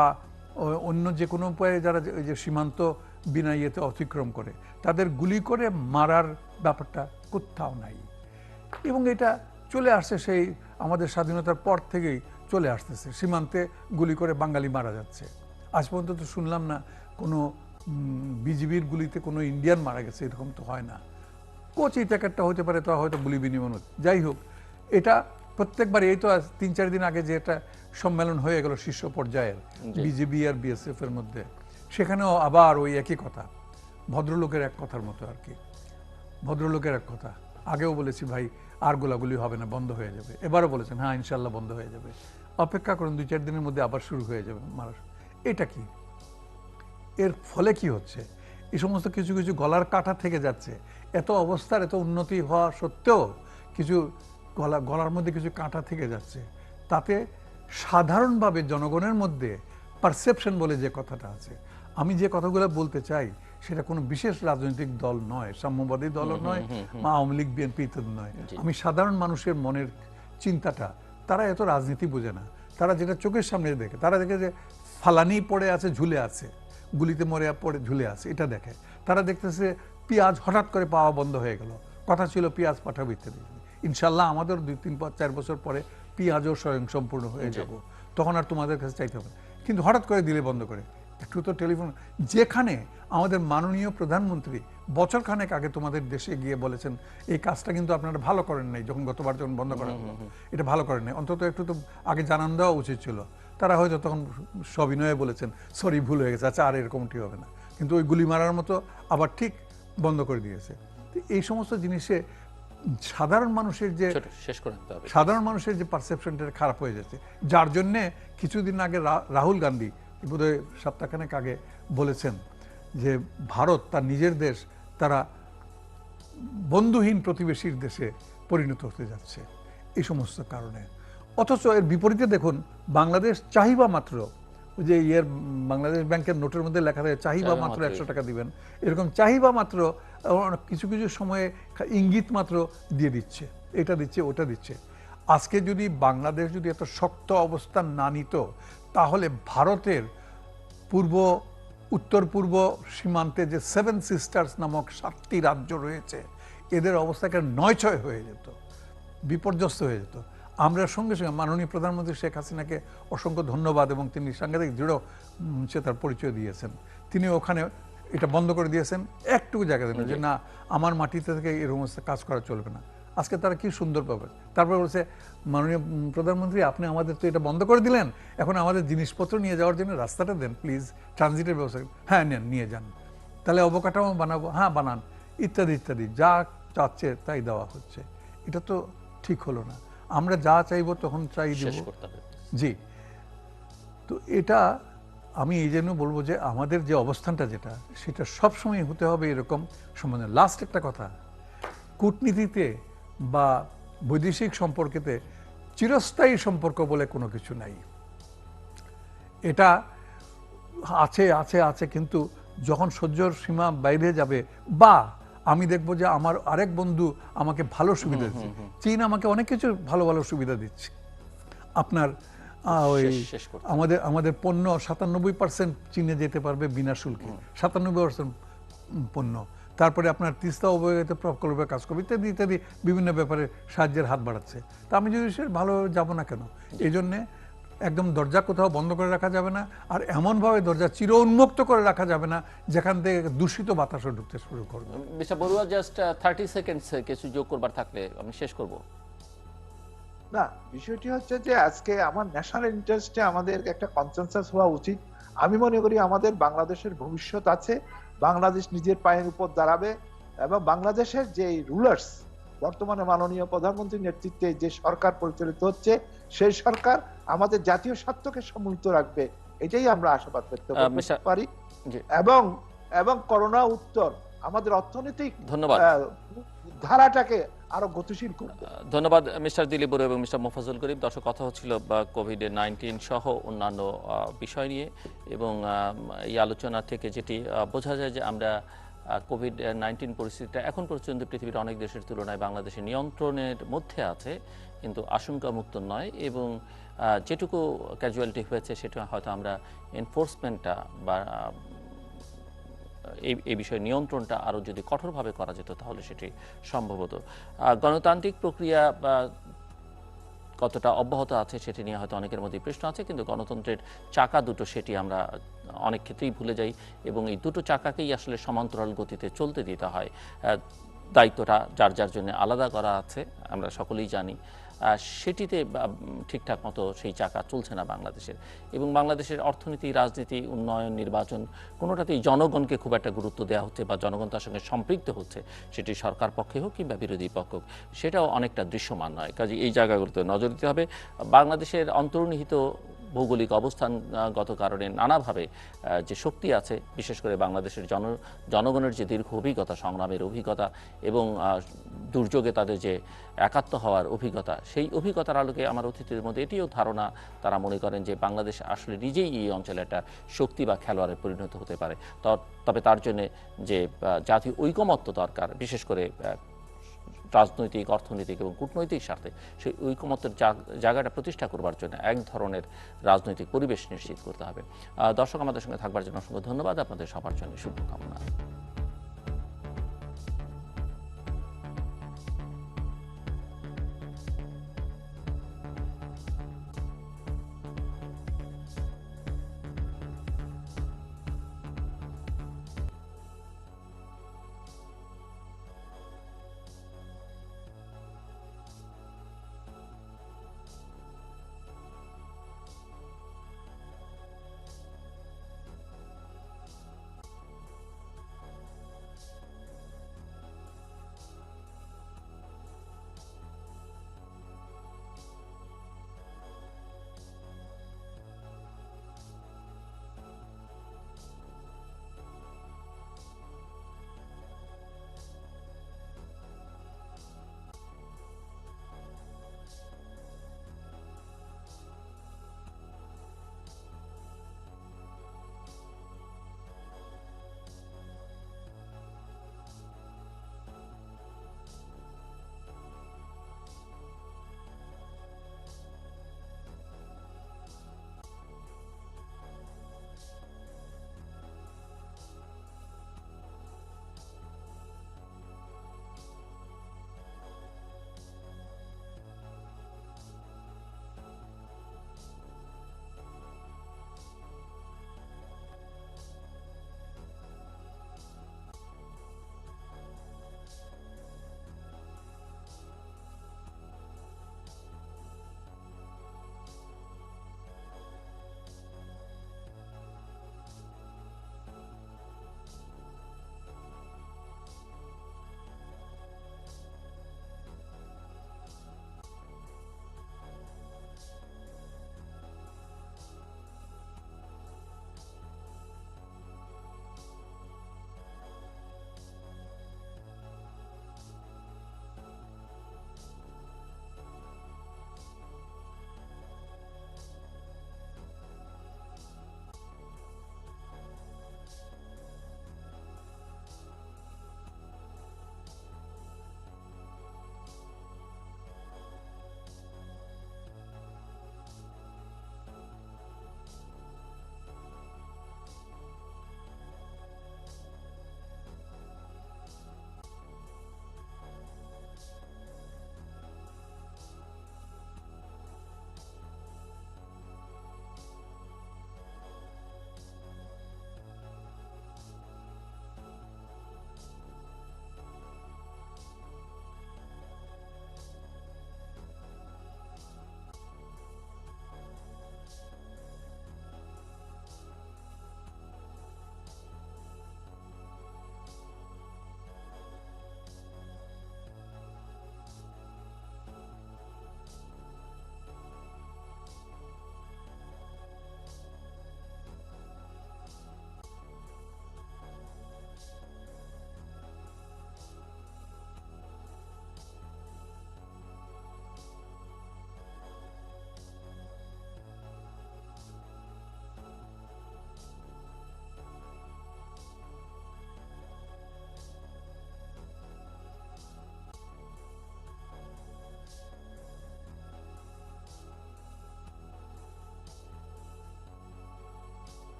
অন্য যে কোনো উপায়ে যারা ওই যে সীমান্ত বিনা ইয়েতে অতিক্রম করে তাদের গুলি করে মারার ব্যাপারটা কোথাও নাই। এবং এটা চলে আসছে সেই আমাদের স্বাধীনতার পর থেকেই চলে আসতেছে, সীমান্তে গুলি করে বাঙালি মারা যাচ্ছে। আজ পর্যন্ত তো শুনলাম না কোনো বিজিবির গুলিতে কোনো ইন্ডিয়ান মারা গেছে, এরকম তো হয় না। কোচিত একটা হতে পারে, তো হয়তো গুলি বিনিময়। যাই হোক, এটা প্রত্যেকবার, এই তো 3-4 দিন আগে যে একটা সম্মেলন হয়ে গেল শীর্ষ পর্যায়ের বিজিবি আর বিএসএফ এর মধ্যে, সেখানেও আবার ওই একই কথা, ভদ্রলোকের এক কথার মতো আর কি, ভদ্রলোকের এক কথা। আগেও বলেছি ভাই আর গোলাগুলি হবে না, বন্ধ হয়ে যাবে। এবারও বলেছেন হ্যাঁ ইনশাল্লাহ বন্ধ হয়ে যাবে, অপেক্ষা করুন 2-4 দিনের মধ্যে আবার শুরু হয়ে যাবে মারা। এটা কি? এর ফলে কি হচ্ছে? এই সমস্ত কিছু কিছু গলার কাটা থেকে যাচ্ছে। এত অবস্থার এত উন্নতি হওয়া সত্ত্বেও কিছু গলার মধ্যে কিছু কাঁটা থেকে যাচ্ছে। তাতে সাধারণভাবে জনগণের মধ্যে পারসেপশন বলে যে কথাটা আছে, আমি যে কথাগুলো বলতে চাই সেটা কোনো বিশেষ রাজনৈতিক দল নয়, সাম্যবাদী দলও নয়, বা আওয়ামী লীগ বিএনপি ইত্যাদি নয়। আমি সাধারণ মানুষের মনের চিন্তাটা, তারা এত রাজনীতি বোঝে না, তারা যেটা চোখের সামনে দেখে, তারা দেখে যে ফালানি পড়ে আছে, ঝুলে আছে, গুলিতে মরে পড়ে ঝুলে আছে, এটা দেখে। তারা দেখতেছে পেঁয়াজ হঠাৎ করে পাওয়া বন্ধ হয়ে গেল, কথা ছিল পেঁয়াজ পাঠাবো ইত্যাদি। ইনশাল্লাহ আমাদের 2-3-4 বছর পরে পেঁয়াজও স্বয়ং সম্পূর্ণ হয়ে যাব, তখন আর তোমাদের কাছে চাইতে হবে। কিন্তু হঠাৎ করে দিলে বন্ধ করে, একটু তো টেলিফোন, যেখানে আমাদের মাননীয় প্রধানমন্ত্রী বছরখানেক আগে তোমাদের দেশে গিয়ে বলেছেন এই কাজটা কিন্তু আপনারা ভালো করেন নাই, যখন গতবার যখন বন্ধ করা হলো, এটা ভালো করেন নাই, অন্তত একটু তো আগে জানান দেওয়া উচিত ছিল। তারা হয়তো তখন সবিনয়ে বলেছেন সরি ভুল হয়ে গেছে, আচ্ছা আর এরকমটি হবে না, কিন্তু ওই গুলি মারার মতো আবার ঠিক বন্ধ করে দিয়েছে। এই সমস্ত জিনিসে সাধারণ মানুষের যে সাধারণ মানুষের যে পারসেপশনটা খারাপ হয়ে যাচ্ছে, যার জন্যে কিছুদিন আগে রাহুল গান্ধী বোধহয় সপ্তাহখানেক আগে বলেছেন যে ভারত তার নিজের দেশ তারা বন্ধুহীন প্রতিবেশীর দেশে পরিণত হতে যাচ্ছে এই সমস্ত কারণে। অথচ এর বিপরীতে দেখুন, বাংলাদেশ চাহিবা মাত্র, যে বাংলাদেশ ব্যাংকের নোটের মধ্যে লেখা থাকে চাহিবা মাত্র 100 টাকা দিবেন, এরকম চাহিবা মাত্র কিছু কিছু সময়ে ইঙ্গিত মাত্র দিয়ে দিচ্ছে, এটা দিচ্ছে ওটা দিচ্ছে। আজকে যদি বাংলাদেশ যদি এত শক্ত অবস্থান না নিত, তাহলে ভারতের উত্তর পূর্ব সীমান্তে যে 7 সিস্টার্স নামক 7টি রাজ্য রয়েছে, এদের অবস্থাকে 9-6 হয়ে যেত, বিপর্যস্ত হয়ে যেত। আমরা সঙ্গে সঙ্গে মাননীয় প্রধানমন্ত্রী শেখ হাসিনাকে অসংখ্য ধন্যবাদ, এবং তিনি সাংঘাতিক দৃঢ় সে তার পরিচয় দিয়েছেন। তিনি ওখানে এটা বন্ধ করে দিয়েছেন, একটু জায়গা দেন যে না আমার মাটিতে থেকে এরকম কাজ করা চলবে না। আজকে তারা কি সুন্দর পাবে। তারপর বলছে মাননীয় প্রধানমন্ত্রী আপনি আমাদের তো এটা বন্ধ করে দিলেন, এখন আমাদের জিনিসপত্র নিয়ে যাওয়ার জন্য রাস্তাটা দেন প্লিজ, ট্রানজিটের ব্যবস্থা। হ্যাঁ নেন, নিয়ে যান, তাহলে অবকাঠামো বানাবো, হ্যাঁ বানান, ইত্যাদি ইত্যাদি, যা চাচ্ছে তাই দেওয়া হচ্ছে। এটা তো ঠিক হলো না। আমরা যা চাইবো তখন চাই দিব। জি, তো এটা আমি এই জন্য বলবো যে আমাদের যে অবস্থানটা যেটা, সেটা সবসময় হতে হবে এরকম সম্বন্ধে। লাস্ট একটা কথা, কূটনীতিতে বা বৈদেশিক সম্পর্কেতে চিরস্থায়ী সম্পর্ক বলে কোনো কিছু নাই। এটা আছে আছে আছে, কিন্তু যখন সহ্যর সীমা বাইরে যাবে, বা আমি দেখবো যে আমার আরেক বন্ধু আমাকে ভালো সুবিধা দিচ্ছে, চীন আমাকে অনেক কিছু ভালো ভালো সুবিধা দিচ্ছে, আপনার ওই আমাদের পণ্য 97% চীনে যেতে পারবে বিনা শুল্কে, 97% পণ্য। তারপরে আপনার তিস্তা অববাহিকাতে প্রকল্পে কাজ করবে, ইত্যাদি ইত্যাদি বিভিন্ন ব্যাপারে সাহায্যের হাত বাড়াচ্ছে। তা আমি যদি সে ভালো যাব না কেন? এই জন্যে একদম দরজা কোথাও বন্ধ করে রাখা যাবে না, আর এমনভাবে দরজা চির উন্মুক্ত করে রাখা যাবে না যেখান থেকে দূষিত বাতাসও ঢুকতে শুরু করবে। মিস্টার বড়ুয়া, জাস্ট 30 সেকেন্ডস কিছু যোগ করবার থাকলে আমি শেষ করব। না, বিষয়টি হচ্ছে যে আজকে আমার ন্যাশনাল ইন্টারেস্টে আমাদের একটা কনসেনসাস হওয়া উচিত। আমি মনে করি আমাদের বাংলাদেশের ভবিষ্যৎ আছে, বাংলাদেশ নিজের পায়ের উপর দাঁড়াবে, এবং বাংলাদেশের যে রুলার্স, বর্তমানে মাননীয় প্রধানমন্ত্রীর নেতৃত্বে যে সরকার পরিচালিত হচ্ছে, সেই সরকার আমাদের জাতীয় স্বার্থকে সম্মিলিত রাখবে, এটাই আমরা আশাবাদ ব্যক্ত করতে পারি। এবং এবং করোনা উত্তর আমাদের অর্থনৈতিক ধন্যবাদ ধারাটাকে আরো গতিশীল করবে। ধন্যবাদ মিস্টার দিলীপ বড়ুয়া এবং মিস্টার মোফাজ্জল করিম। দর্শক, কথা হচ্ছিল কোভিড-19 সহ অন্যান্য বিষয় নিয়ে, এবং এই আলোচনা থেকে যেটি বোঝা যায় যে আমরা কোভিড-19 পরিস্থিতিটা এখন পর্যন্ত পৃথিবীর অনেক দেশের তুলনায় বাংলাদেশের নিয়ন্ত্রণের মধ্যে আছে, কিন্তু আশঙ্কামুক্ত নয়, এবং যেটুকু ক্যাজুয়ালিটি হয়েছে সেটা হয়তো আমরা এনফোর্সমেন্টটা বা এই বিষয়ে নিয়ন্ত্রণটা আরও যদি কঠোরভাবে করা যেত তাহলে সেটি সম্ভব হতো। গণতান্ত্রিক প্রক্রিয়া কতটা অব্যাহত আছে সেটি নিয়ে হয়তো অনেকের মধ্যে প্রশ্ন আছে, কিন্তু গণতন্ত্রের চাকা দুটো সেটি আমরা অনেক ক্ষেত্রেই ভুলে যাই, এবং এই দুটো চাকাকেই আসলে সমান্তরাল গতিতে চলতে দিতে হয়। দায়িত্বটা যার যার জন্য আলাদা করা আছে, আমরা সকলেই জানি। সেটিতে ঠিকঠাক মতো সেই চাকা চলছে না বাংলাদেশের, এবং বাংলাদেশের অর্থনীতি, রাজনীতি, উন্নয়ন, নির্বাচন কোনোটাতেই জনগণকে খুব একটা গুরুত্ব দেওয়া হচ্ছে বা জনগণ তার সঙ্গে সম্পৃক্ত হচ্ছে, সেটি সরকার পক্ষে হোক কিংবা বিরোধী পক্ষ হোক, সেটাও অনেকটা দৃশ্যমান নয়। কাজে এই জায়গাগুলোতে নজর দিতে হবে। বাংলাদেশের অন্তর্নিহিত ভৌগোলিক অবস্থানগত কারণে নানাভাবে যে শক্তি আছে, বিশেষ করে বাংলাদেশের জনগণের যে দীর্ঘ অভিজ্ঞতা, সংগ্রামের অভিজ্ঞতা, এবং দুর্যোগে তাদের যে একাত্ম হওয়ার অভিজ্ঞতা, সেই অভিজ্ঞতার আলোকে আমার অতিথিদের মধ্যে এটিও ধারণা, তারা মনে করেন যে বাংলাদেশ আসলে নিজেই এই অঞ্চলে একটা শক্তি বা খেলোয়াড়ে পরিণত হতে পারে। তবে তার জন্য যে জাতীয় ঐকমত্য দরকার, বিশেষ করে রাজনৈতিক, অর্থনৈতিক এবং কূটনৈতিক স্বার্থে, সেই ঐকমত্যের জায়গাটা প্রতিষ্ঠা করবার জন্য এক ধরনের রাজনৈতিক পরিবেশ নিশ্চিত করতে হবে। দর্শক, আমাদের সঙ্গে থাকবার জন্য অসংখ্য ধন্যবাদ। আপনাদের সবার জন্য শুভকামনা।